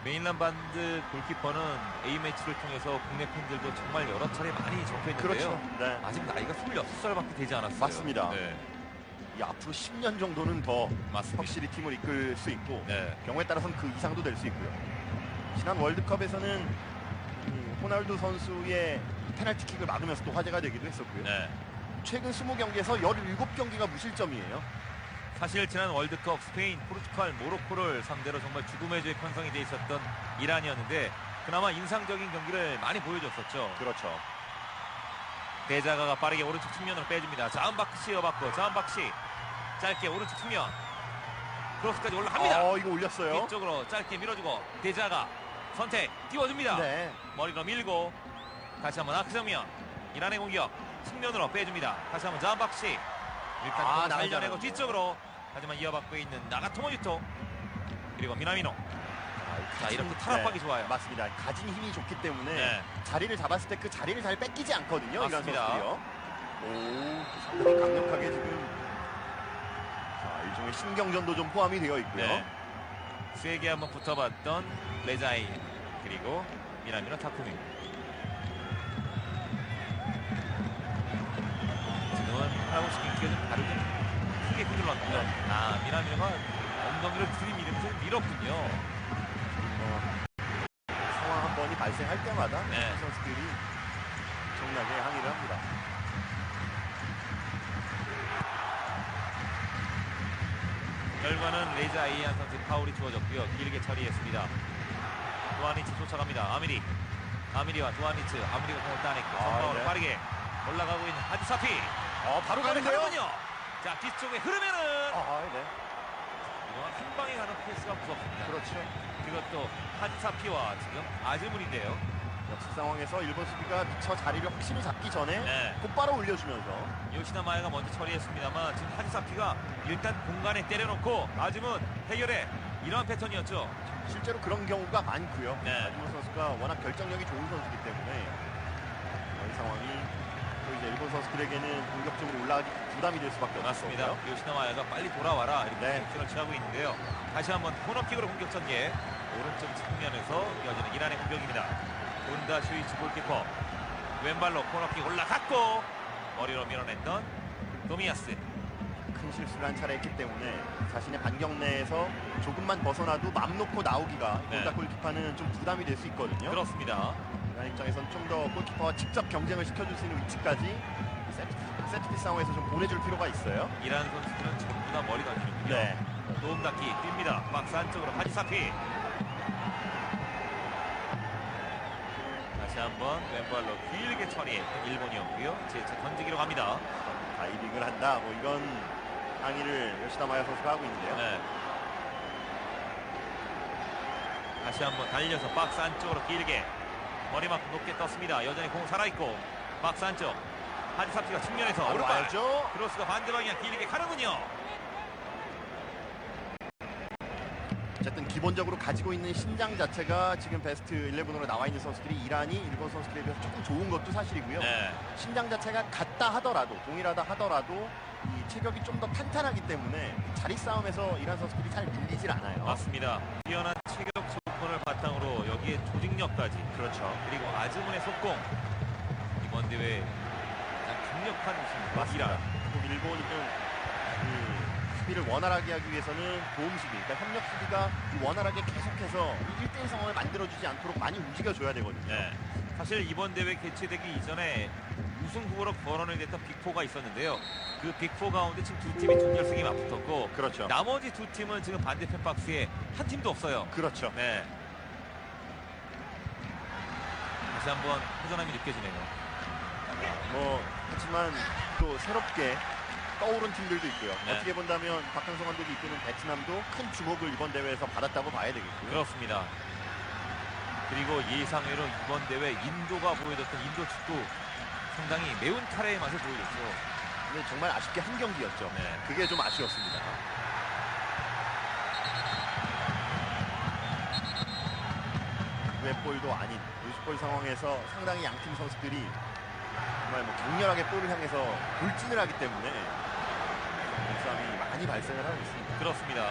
메인land 반드 골키퍼는 A매치를 통해서 국내 팬들도 정말 여러 차례 많이 접했는데요. 그렇죠. 네. 아직 나이가 26살밖에 되지 않았어요. 맞습니다. 네, 이 앞으로 10년 정도는 더 맞습니다. 확실히 팀을 이끌 수 있고 네. 경우에 따라서는 그 이상도 될 수 있고요. 지난 월드컵에서는 이 호날두 선수의 페널티킥을 막으면서 또 화제가 되기도 했었고요. 네. 최근 20경기에서 17경기가 무실점이에요. 사실 지난 월드컵 스페인, 포르투갈, 모로코를 상대로 정말 죽음의 죄 편성이 돼 있었던 이란이었는데 그나마 인상적인 경기를 많이 보여줬었죠. 그렇죠. 데자가가 빠르게 오른쪽 측면으로 빼줍니다. 자은바크시 이어받고 자은바크시 짧게 오른쪽 측면 크로스까지 올라갑니다. 이거 올렸어요. 뒤쪽으로 짧게 밀어주고 데자가 선택 띄워줍니다. 네. 머리로 밀고 다시 한번 아크 정면 이란의 공격 측면으로 빼줍니다. 다시 한번 자은바크시 일단 살려내고 뒤쪽으로 하지만 이어받고 있는 나가토모 유토 그리고 미나미노. 자, 이렇게 탈압하기 좋아요. 맞습니다. 가진 힘이 좋기 때문에 네. 자리를 잡았을 때 그 자리를 잘 뺏기지 않거든요. 이런 맞습니다. 선수들이요. 상당히 강력하게 지금 일종의 신경전도 좀 포함이 되어 있고요. 네. 세게 한번 붙어봤던 레자이 그리고 미나미노 타쿠미. 지금은 하라고시킨 기가 좀 다르게 크게 흔들렀는데 미나미노가 엉덩이를 들이밀으면서 밀었군요. 상황 한 번이 발생할 때마다 네. 선수들이 엄청나게 항의를 합니다. 결과는 레자 이안 선수 파울이 주어졌고요. 길게 처리했습니다. 두아니츠 쫓아갑니다. 아미리와 두아니츠. 아미리가 공을 따냈고 선방으로 네. 빠르게 올라가고 있는 하디사피. 바로 가는데요. 가는군요. 자, 뒤쪽에 흐르면은 네. 이동안 한 방에 가는 패스가 무섭습니다. 그렇죠. 그것도 하디사피와 지금 아즈문인데요. 역습 상황에서 일본 수비가 미처 자리를 확실히 잡기 전에 네. 곧바로 올려주면서 요시다 마야가 먼저 처리했습니다만 지금 하디사피가 일단 공간에 때려놓고 아즈문 해결해 이런 패턴이었죠. 실제로 그런 경우가 많고요. 네. 아즈문 선수가 워낙 결정력이 좋은 선수이기 때문에 이 상황이 또 이제 일본 선수들에게는 공격적으로 올라가기 부담이 될 수밖에 맞습니다. 없고요. 요시다 마야가 빨리 돌아와라 이렇게 네. 액션을 취하고 있는데요. 다시 한번 코너킥으로 공격 전개 오른쪽 측면에서 이어지는 이란의 공격입니다. 본다 슈이치 골키퍼 왼발로 코너킥 올라갔고 머리로 밀어냈던 도미야스. 큰 실수를 한 차례 했기 때문에 자신의 반경 내에서 조금만 벗어나도 맘 놓고 나오기가 네. 본다 골키퍼는 좀 부담이 될 수 있거든요. 그렇습니다. 이란 입장에서는 좀 더 골키퍼와 직접 경쟁을 시켜줄 수 있는 위치까지 세트피스 상황에서 좀 보내줄 필요가 있어요. 이란 선수들은 전부 다 머리 던지는군요. 네. 도움닫기 뜁니다. 박스 안쪽으로 하디사피. 다시 한번 왼발로 길게 처리했던 일본이었고요. 재차 던지기로 갑니다. 다이빙을 한다 뭐 이런 항의를 요시다 마야 선수가 하고 있는데요. 네. 다시 한번 달려서 박스 안쪽으로 길게 머리만큼 높게 떴습니다. 여전히 공 살아있고 박스 안쪽 하디사피가 측면에서 오른발 와야죠. 크로스가 반대 방향 길게 가는군요. 어쨌든 기본적으로 가지고 있는 신장 자체가 지금 베스트 11으로 나와 있는 선수들이 이란이 일본 선수들에 비해서 조금 좋은 것도 사실이고요. 네. 신장 자체가 같다 하더라도 동일하다 하더라도 이 체격이 좀 더 탄탄하기 때문에 자리 싸움에서 이란 선수들이 잘 밀리질 않아요. 맞습니다. 뛰어난 체격 조건을 바탕으로 여기에 조직력까지 그렇죠. 그리고 아즈문의 속공 이번 대회 가장 강력한 우승 이란. 또 일본은 그 수비를 원활하게 하기 위해서는 도움 수비, 그러니까 협력 수비가 원활하게 계속해서 1대1 상황을 만들어주지 않도록 많이 움직여줘야 되거든요. 네. 사실 이번 대회 개최되기 이전에 우승 후보로 거론이 됐던 빅4가 있었는데요. 그 빅4 가운데 지금 두 팀이 준결승에 맞붙었고 그렇죠. 나머지 두 팀은 지금 반대편 박스에 한 팀도 없어요. 그렇죠. 네. 다시 한번 회전함이 느껴지네요. 뭐 하지만 또 새롭게 떠오른 팀들도 있고요. 네. 어떻게 본다면 박항서 감독이 이끄는 베트남도 큰 주목을 이번 대회에서 받았다고 봐야 되겠고요. 그렇습니다. 그리고 예상외로 이번 대회 인도가 보여줬던 인도 축구 상당히 매운 카레의 맛을 보여줬죠. 근데 정말 아쉽게 한 경기였죠. 네. 그게 좀 아쉬웠습니다. 웹볼도 아닌 루즈볼 상황에서 상당히 양팀 선수들이 정말 뭐 격렬하게 볼을 향해서 돌진을 하기 때문에 싸움이 많이 발생을 하고 있습니다. 그렇습니다.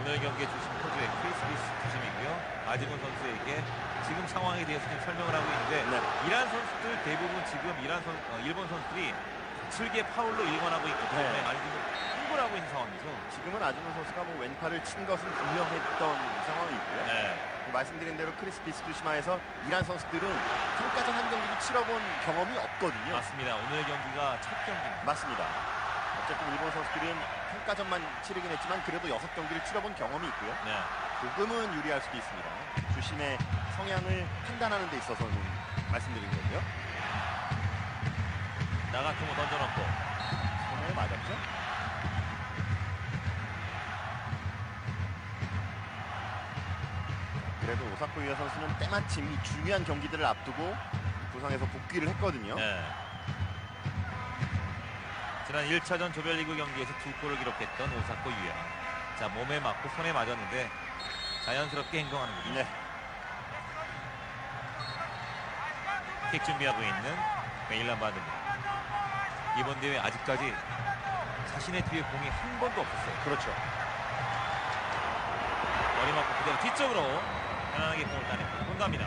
오늘 경기에 주심 코드의 크리스비스 주심이고요. 아지문 선수에게 지금 상황에 대해서 좀 설명을 하고 있는데 네. 이란 선수들 대부분 지금 일본 선수들이 슬게 파울로 일관하고 있기 때문에 네. 아주 흥분을 하고 있는 상황이죠. 지금은 아즈문 선수가 뭐 왼팔을 친 것은 분명했던 상황이고요. 네. 말씀드린 대로 크리스 비스투시마에서 이란 선수들은 평가전 한 경기도 치러본 경험이 없거든요. 맞습니다. 오늘 경기가 첫 경기입니다. 맞습니다. 어쨌든 일본 선수들은 평가전만 치르긴 했지만 그래도 6경기를 치러본 경험이 있고요. 네. 조금은 유리할 수도 있습니다. 주심의 성향을 판단하는 데 있어서는 말씀드린 거고요. 나가토모 던져놓고 손에 맞았죠? 그래도 오사코 유야 선수는 때마침 이 중요한 경기들을 앞두고 부상에서 복귀를 했거든요. 네. 지난 1차전 조별리그 경기에서 2골을 기록했던 오사코 유야. 자, 몸에 맞고 손에 맞았는데 자연스럽게 행동하는군요. 네. 킥 준비하고 있는 메일란 바드입니다. 이번 대회 아직까지 자신의 뒤에 공이 한 번도 없었어요. 그렇죠. 머리 맞고 그대로 뒤쪽으로 편안하게 공을 따내고 공갑니다.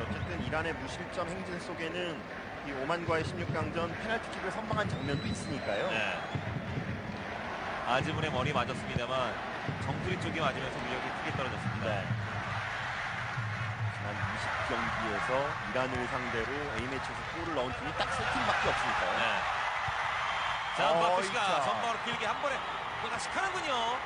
어쨌든 이란의 무실점 행진 속에는 이 오만과의 16강전 페널티킥을 선방한 장면도 있으니까요. 네. 아즈문의 머리 맞았습니다만 정수리 쪽에 맞으면서 위력이 크게 떨어졌습니다. 네. 지난 20경기에서 이란을 상대로 A매치에서 골을 넣은 팀이 딱 3팀밖에 없으니까요. 네. 자, 마크시가 이차. 전방으로 길게 한 번에 또다시 하는군요.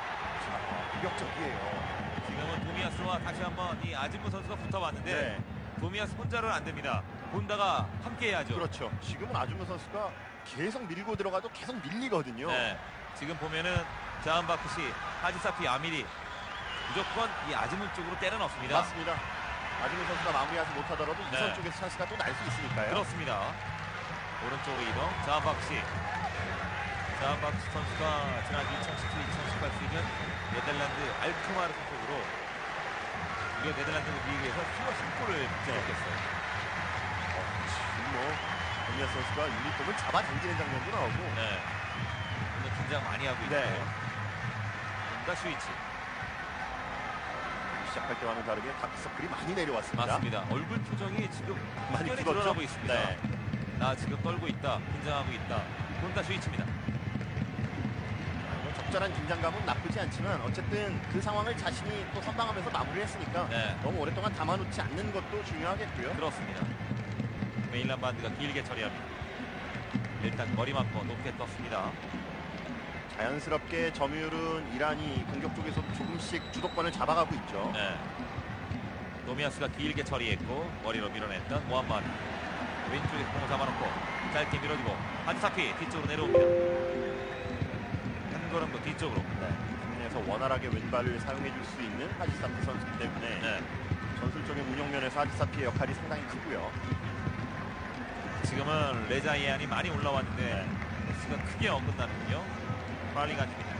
공격적이에요. 지금은 도미아스와 다시 한번 이 아즈문 선수가 붙어봤는데 네. 도미아스 혼자는 안 됩니다. 본다가 함께 해야죠. 그렇죠. 지금은 아즈문 선수가 계속 밀고 들어가도 계속 밀리거든요. 네. 지금 보면은 자한 바크시, 하지사피, 아미리 무조건 이 아즈문 쪽으로 때려 넣습니다. 맞습니다. 아즈문 선수가 마무리하지 못하더라도 네. 이선 쪽에서 찬스가 또 날 수 있으니까요. 그렇습니다. 오른쪽으로 이동. 자한 바크시. 자한 바크시 선수가 지난 2017-2018 시즌 네덜란드 알크마르 소속으로 무려 네덜란드 리그에서 23골을 기록했어요. 지금 뭐 도미아 선수가 유니폼을 잡아당기는 장면도 나오고. 네. 오늘 긴장 많이 하고 있고요. 네. 뭔가 스위치. 시작할 때와는 다르게 다크서클이 많이 내려왔습니다. 맞습니다. 얼굴 표정이 지금 많이 확연히 굳었죠? 드러나고 있습니다. 네. 나 지금 떨고 있다. 긴장하고 있다. 혼다 스위치입니다. 적절한 긴장감은 나쁘지 않지만 어쨌든 그 상황을 자신이 또 선방하면서 마무리를 했으니까 네. 너무 오랫동안 담아놓지 않는 것도 중요하겠고요. 그렇습니다. 메일란 반드가 길게 처리합니다. 일단 머리 맞고 높게 떴습니다. 자연스럽게 점유율은 이란이 공격 쪽에서 조금씩 주도권을 잡아가고 있죠. 네. 노미아스가 길게 처리했고 머리로 밀어냈던 모함마드. 왼쪽에 공을 잡아놓고 짧게 밀어주고 하지사피 뒤쪽으로 내려옵니다. 한 걸음 더 뒤쪽으로. 국내에서 원활하게 왼발을 사용해줄 수 있는 하지사피 선수이기 때문에 네. 전술적인 운영면에서 하지사피의 역할이 상당히 크고요. 지금은 레자 예안이 많이 올라왔는데 패스가 크게 어긋나는군요. 프랄리간입니다.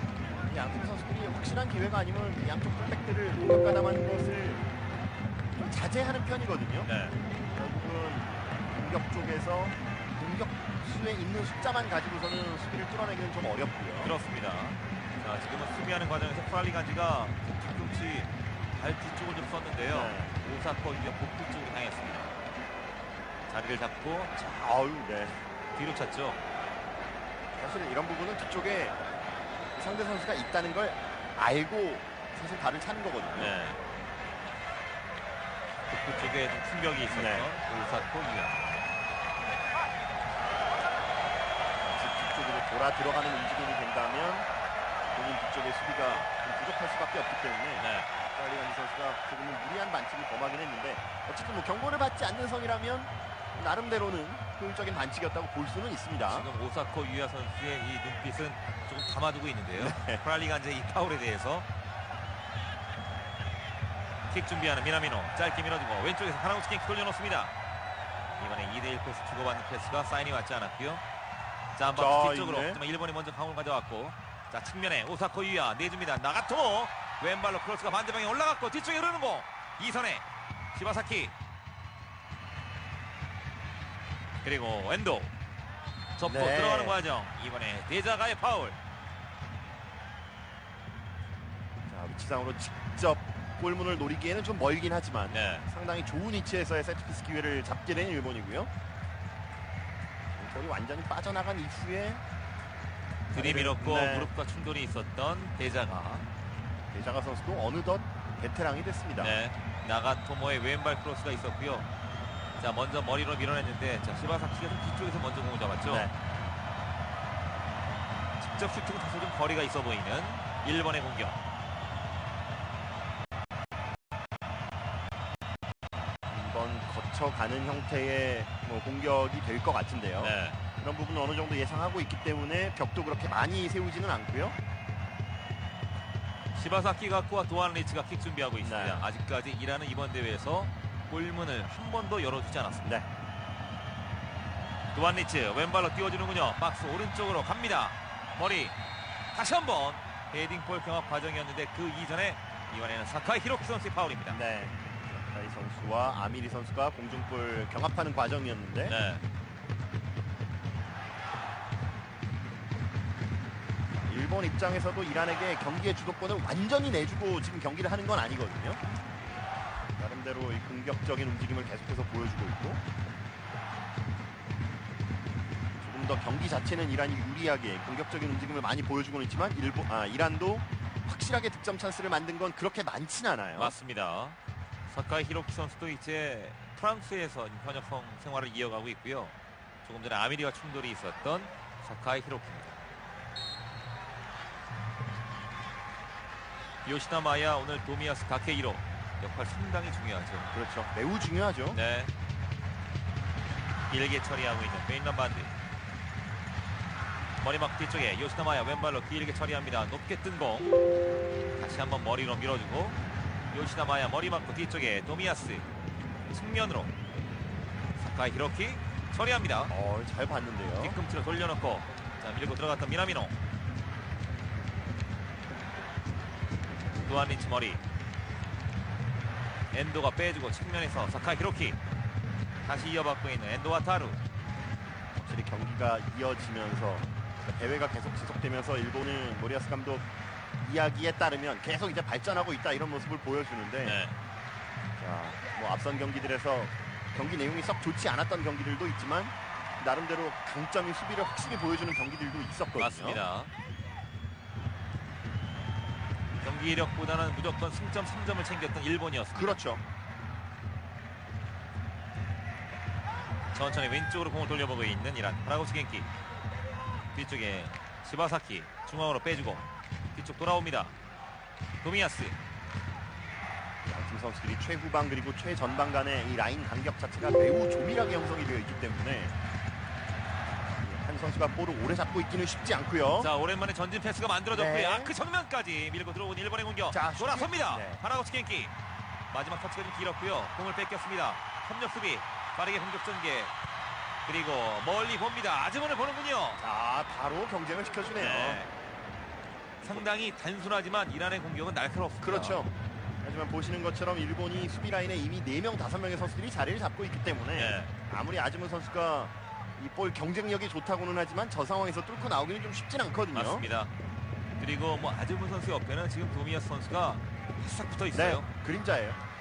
양팀 선수들이 확실한 기회가 아니면 양쪽 풀백들을 공격 가담하는 것을 좀 자제하는 편이거든요. 네. 결국은 공격 쪽에서 공격수에 있는 숫자만 가지고서는 수비를 뚫어내기는 좀 어렵고요. 그렇습니다. 자, 지금은 수비하는 과정에서 프랄리간지가 뒤꿈치 발 뒤쪽을 좀 썼는데요. 네. 오사코 유야 복부 쪽으로 향했습니다. 자리를 잡고 아유, 네. 뒤로 찼죠. 사실 이런 부분은 뒤쪽에 상대 선수가 있다는 걸 알고 사실 발을 차는 거거든요. 네. 복부 쪽에 좀 충격이 있었던 오사코 유야. 뒤쪽으로 돌아 들어가는 움직임이 된다면 본인 뒤쪽의 수비가 좀 부족할 수밖에 없기 때문에 네. 프랄리간지 선수가 조금은 무리한 반칙을 범하긴 했는데 어쨌든 뭐 경고를 받지 않는 선이라면 나름대로는 효율적인 반칙이었다고 볼 수는 있습니다. 지금 오사코 유야 선수의 이 눈빛은 조금 담아두고 있는데요. 네. 프랄리간지의 이 파울에 대해서 킥 준비하는 미나미노 짧게 밀어주고 왼쪽에서 하나우치 킥 돌려놓습니다. 이번에 2대1 패스 주고받는 패스가 사인이 맞지 않았고요. 자, 한번 뒤쪽으로. 있네. 하지만 일본이 먼저 강을 가져왔고 자, 측면에 오사코 유야 내줍니다. 나가토모 왼발로 크로스가 반대방에 올라갔고 뒤쪽에 흐르는 공 이선에 시바사키 그리고 엔도 접고 네. 들어가는 과정 이번에 데자가의 파울. 자, 위치상으로 직접 골문을 노리기에는 좀 멀긴 하지만 네. 상당히 좋은 위치에서의 세트피스 기회를 잡게 된 일본이고요. 골이 완전히 빠져나간 이후에 들이밀었고 네. 무릎과 충돌이 있었던 데자가 대자가 선수도 어느덧 베테랑이 됐습니다. 네. 나가토모의 왼발 크로스가 있었고요. 자, 먼저 머리로 밀어냈는데 자, 시바사키가 좀 뒤쪽에서 먼저 공을 잡았죠. 네. 직접 슈팅은 다소 좀 거리가 있어 보이는 일본의 공격. 한번 거쳐가는 형태의 공격이 될 것 같은데요. 네. 그런 부분은 어느 정도 예상하고 있기 때문에 벽도 그렇게 많이 세우지는 않고요. 시바사키 가쿠와 도안 리치가 킥 준비하고 있습니다. 네. 아직까지 이라는 이번 대회에서 골문을 한 번도 열어주지 않았습니다. 네. 도안 리치 왼발로 띄워주는군요. 박스 오른쪽으로 갑니다. 머리 다시 한번 헤딩볼 경합 과정이었는데 그 이전에 이번에는 사카이 히로키 선수의 파울입니다. 네. 사카이 선수와 아미리 선수가 공중볼 경합하는 과정이었는데 네. 일본 입장에서도 이란에게 경기의 주도권을 완전히 내주고 지금 경기를 하는 건 아니거든요. 나름대로 이 공격적인 움직임을 계속해서 보여주고 있고 조금 더 경기 자체는 이란이 유리하게 공격적인 움직임을 많이 보여주고는 있지만 이란도 확실하게 득점 찬스를 만든 건 그렇게 많진 않아요. 맞습니다. 사카이 히로키 선수도 이제 프랑스에서 현역 생활을 이어가고 있고요. 조금 전에 아미리와 충돌이 있었던 사카이 히로키입니다. 요시다 마야 오늘 도미야스 가케이로 역할 상당히 중요하죠. 그렇죠. 매우 중요하죠. 네. 길게 처리하고 있는 베인란 반드. 머리막 뒤쪽에 요시다 마야 왼발로 길게 처리합니다. 높게 뜬 공. 다시 한번 머리로 밀어주고 요시다 마야 머리 맞고 뒤쪽에 도미야스 측면으로 사카이 히로키 처리합니다. 잘 봤는데요. 뒤꿈치로 돌려놓고 자 밀고 들어갔던 미나미노. 도안리치 머리. 엔도가 빼주고 측면에서 사카이 히로키. 다시 이어받고 있는 엔도 와타루. 확실히 경기가 이어지면서 대회가 계속 지속되면서 일본은 모리아스 감독 이야기에 따르면 계속 이제 발전하고 있다 이런 모습을 보여주는데 네. 자, 뭐 앞선 경기들에서 경기 내용이 썩 좋지 않았던 경기들도 있지만 나름대로 강점인 수비를 확실히 보여주는 경기들도 있었거든요. 맞습니다. 경기력보다는 무조건 승점 3점을 챙겼던 일본이었습니다. 그렇죠. 천천히 왼쪽으로 공을 돌려보고 있는 이란. 하라고치 겐키. 뒤쪽에 시바사키 중앙으로 빼주고 뒤쪽 돌아옵니다. 도미야스. 양팀 선수들이 최후방 그리고 최전방 간의 이 라인 간격 자체가 매우 조밀하게 형성이 되어 있기 때문에 한 선수가 볼을 오래 잡고 있기는 쉽지 않고요. 자, 오랜만에 전진 패스가 만들어졌고요. 네. 아크 정면까지 밀고 들어온 일본의 공격. 자, 돌아섭니다. 네. 하라고치 겐키. 마지막 터치가 좀 길었고요. 공을 뺏겼습니다. 협력 수비. 빠르게 공격 전개. 그리고 멀리 봅니다. 아즈문을 보는군요. 자, 바로 경쟁을 시켜주네요. 네. 상당히 단순하지만 이란의 공격은 날카롭습니다. 그렇죠. 하지만 보시는 것처럼 일본이 수비 라인에 이미 4명, 5명의 선수들이 자리를 잡고 있기 때문에 네. 아무리 아즈문 선수가 이 볼 경쟁력이 좋다고는 하지만 저 상황에서 뚫고 나오기는 좀 쉽진 않거든요. 맞습니다. 그리고 뭐 아즈문 선수 옆에는 지금 도미야스 선수가 바싹 붙어 있어요. 네, 그림자예요.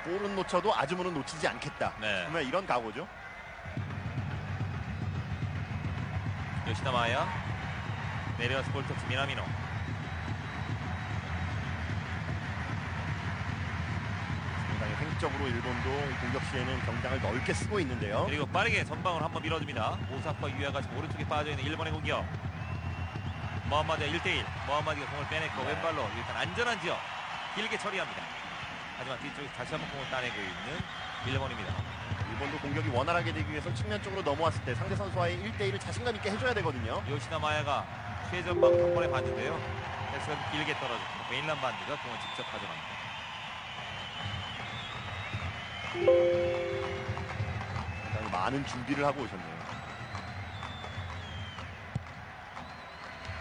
볼은 놓쳐도 아즈문은 놓치지 않겠다. 네. 정말 이런 각오죠. 요시다 마야 내려와서 볼 터치 미나미노. 상당히 횡적으로 일본도 공격 시에는 경장을 넓게 쓰고 있는데요. 그리고 빠르게 전방으로 한번 밀어줍니다. 오사카 유야가 지금 오른쪽에 빠져있는 일본의 공격. 모하마드가 1대1. 모하마드가 공을 빼냈고 네. 왼발로 일단 안전한 지역 길게 처리합니다. 하지만 뒤쪽에 다시 한번 공을 따내고 있는 일본입니다. 일본도 공격이 원활하게 되기 위해서 측면 쪽으로 넘어왔을 때 상대 선수와의 1대1을 자신감 있게 해줘야 되거든요. 요시다 마야가 최전방 한 번에 봤는데요. 패스가 좀 길게 떨어졌고 베인란 반드가 공을 직접 가져갑니다. 굉장히 많은 준비를 하고 오셨네요.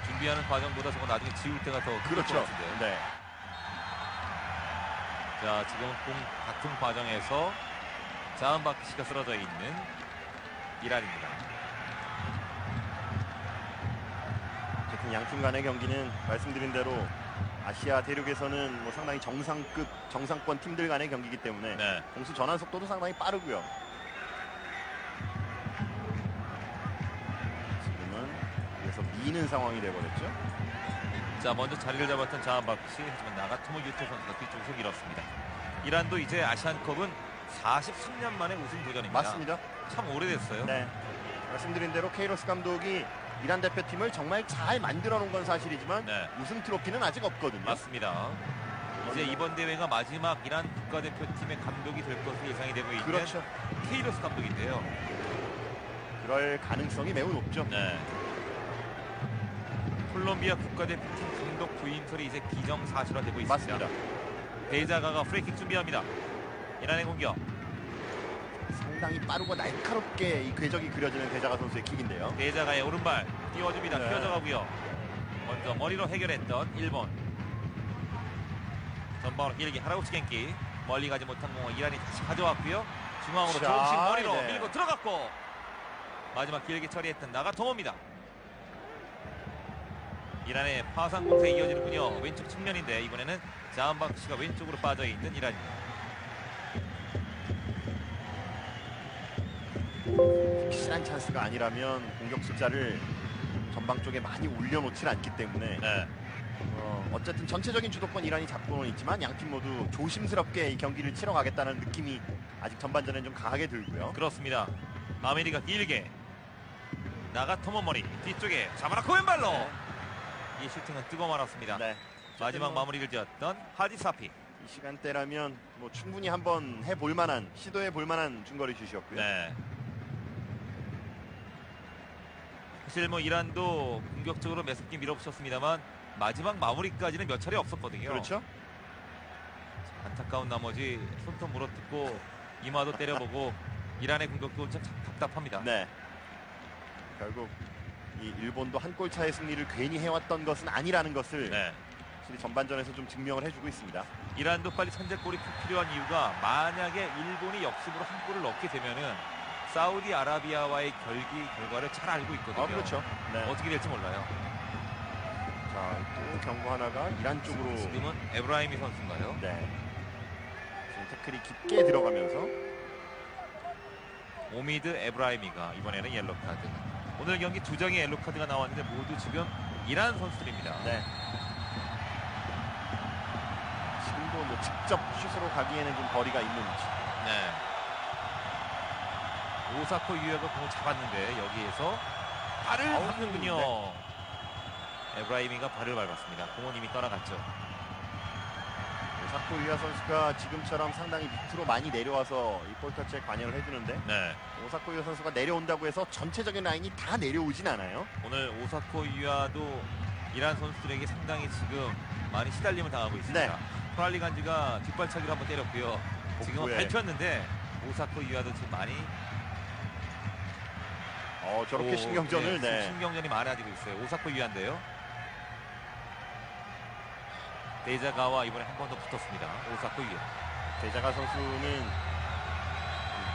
준비하는 과정보다 저거 나중에 지울 때가 더 힘들 것 같은데요. 네. 자, 지금 공 같은 과정에서 자은바키시가 쓰러져 있는 이란입니다. 어쨌든 양팀 간의 경기는 말씀드린 대로 아시아 대륙에서는 뭐 상당히 정상급, 정상권 팀들 간의 경기이기 때문에 네. 공수 전환 속도도 상당히 빠르고요. 지금은 그래서 미는 상황이 돼버렸죠. 자, 먼저 자리를 잡았던 자한바크시, 하지만 나가토모 유토 선수가 뒤쪽에서 밀었습니다. 이란도 이제 아시안컵은 43년 만에 우승 도전입니다. 맞습니다. 참 오래됐어요. 네. 말씀드린 대로 케이로스 감독이 이란 대표팀을 정말 잘 만들어 놓은 건 사실이지만 네. 우승 트로피는 아직 없거든요. 맞습니다. 이제 이번 대회가 마지막 이란 국가대표팀의 감독이 될 것으로 예상이 되고 있는 그렇죠. 케이로스 감독인데요. 그럴 가능성이 매우 높죠. 네. 콜롬비아 국가대표팀 감독 부임설이 이제 기정사실화되고 있습니다. 맞습니다. 베이자가가 프리킥 준비합니다. 이란의 공격. 상당히 빠르고 날카롭게 이 궤적이 그려지는 대자가 선수의 킥인데요. 베이자가의 오른발 띄워줍니다. 네. 휘어져가고요. 먼저 머리로 해결했던 일본. 전방으로 길게 하라우치 겐키. 멀리 가지 못한 공을 이란이 다시 가져왔고요. 중앙으로 자, 조금씩 머리로 네. 밀고 들어갔고 마지막 길게 처리했던 나가토모입니다. 이란의 파상 공세에 이어지는군요. 왼쪽 측면인데 이번에는 자한바크시가 왼쪽으로 빠져있는 이란입니다. 확실한 찬스가 아니라면 공격 숫자를 전방 쪽에 많이 올려놓질 않기 때문에 네. 어쨌든 전체적인 주도권 이란이 잡고는 있지만 양팀 모두 조심스럽게 이 경기를 치러가겠다는 느낌이 아직 전반전에 좀 강하게 들고요. 그렇습니다. 아메리가 길게 나가토모 머리 뒤쪽에 자마라코 왼발로 이 슈팅은 뜨거 말았습니다. 네. 마지막 마무리를 지었던 하디사피. 이 시간대라면 뭐 충분히 한번 해볼 만한 시도해 볼 만한 중거리 슛이었고요. 네. 사실 뭐 이란도 공격적으로 매섭게 밀어붙였습니다만 마지막 마무리까지는 몇 차례 없었거든요. 그렇죠. 안타까운 나머지 손톱 물어뜯고 이마도 때려보고 이란의 공격도 참 답답합니다. 네. 결국 이 일본도 한 골 차의 승리를 괜히 해왔던 것은 아니라는 것을 네. 확실히 전반전에서 좀 증명을 해주고 있습니다. 이란도 빨리 선제골이 꼭 필요한 이유가 만약에 일본이 역습으로 한 골을 넣게 되면은 사우디아라비아와의 결과를 잘 알고 있거든요. 그렇죠. 네. 어떻게 될지 몰라요. 자, 또 경고 하나가 이란 쪽으로. 지금은 에브라임이 선수인가요? 네. 지금 태클이 깊게 들어가면서 오미드 에브라임이가 이번에는 옐로 카드. 오늘 경기 두 장의 옐로 카드가 나왔는데 모두 지금 이란 선수들입니다. 네. 지금도 뭐 직접 슛으로 가기에는 좀 거리가 있는 위치. 네. 오사코 유야가 공을 잡았는데 여기에서 발을 밟는군요. 네. 에브라임이가 발을 밟았습니다. 공은 이미 떠나갔죠. 오사코 유야 선수가 지금처럼 상당히 밑으로 많이 내려와서 이 볼터치에 관여를 해주는데 네. 오사코 유야 선수가 내려온다고 해서 전체적인 라인이 다 내려오진 않아요. 오늘 오사코 유야도 이란 선수들에게 상당히 지금 많이 시달림을 당하고 있습니다. 네. 프랄리 간지가 뒷발차기를 한번 때렸고요. 지금은 복부에. 밟혔는데 오사코 유야도 지금 많이 저렇게 신경전을 네. 신경전이 많아지고 있어요. 오사코 유야인데요. 데이자가와 이번에 한 번 더 붙었습니다. 오사코 유야. 대자가 선수는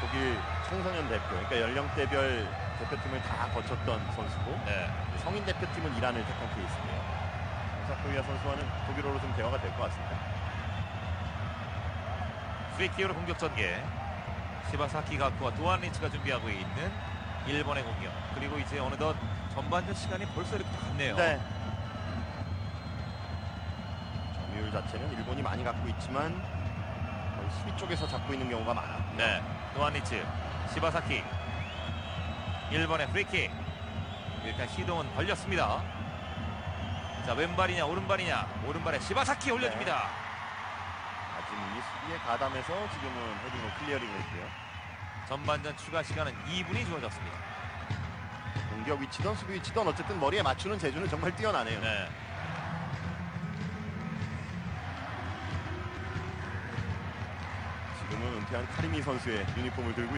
독일 청소년 대표, 그러니까 연령대별 대표팀을 다 거쳤던 선수고 네. 성인 대표팀은 이란을 택한 케이스입니다. 오사코 유야 선수와는 독일어로 좀 대화가 될 것 같습니다. 프리키어로 공격 전개. 시바사키 가쿠와 도안리치가 준비하고 있는 일본의 공격. 그리고 이제 어느덧 전반전 시간이 벌써 이렇게 갔네요. 네. 점유율 자체는 일본이 많이 갖고 있지만 거의 수비 쪽에서 잡고 있는 경우가 많아. 네. 도안리치, 시바사키. 일본의 프리킥. 일단 시동은 걸렸습니다. 자, 왼발이냐 오른발이냐. 오른발에 시바사키 올려줍니다. 아직 이 수비에 가담해서 지금은 헤딩으로 클리어링을 했고요. 전반전 추가 시간은 2분이 주어졌습니다. 공격 위치든 수비 위치든 어쨌든 머리에 맞추는 재주는 정말 뛰어나네요. 네. 지금은 은퇴한 카리미 선수의 유니폼을 들고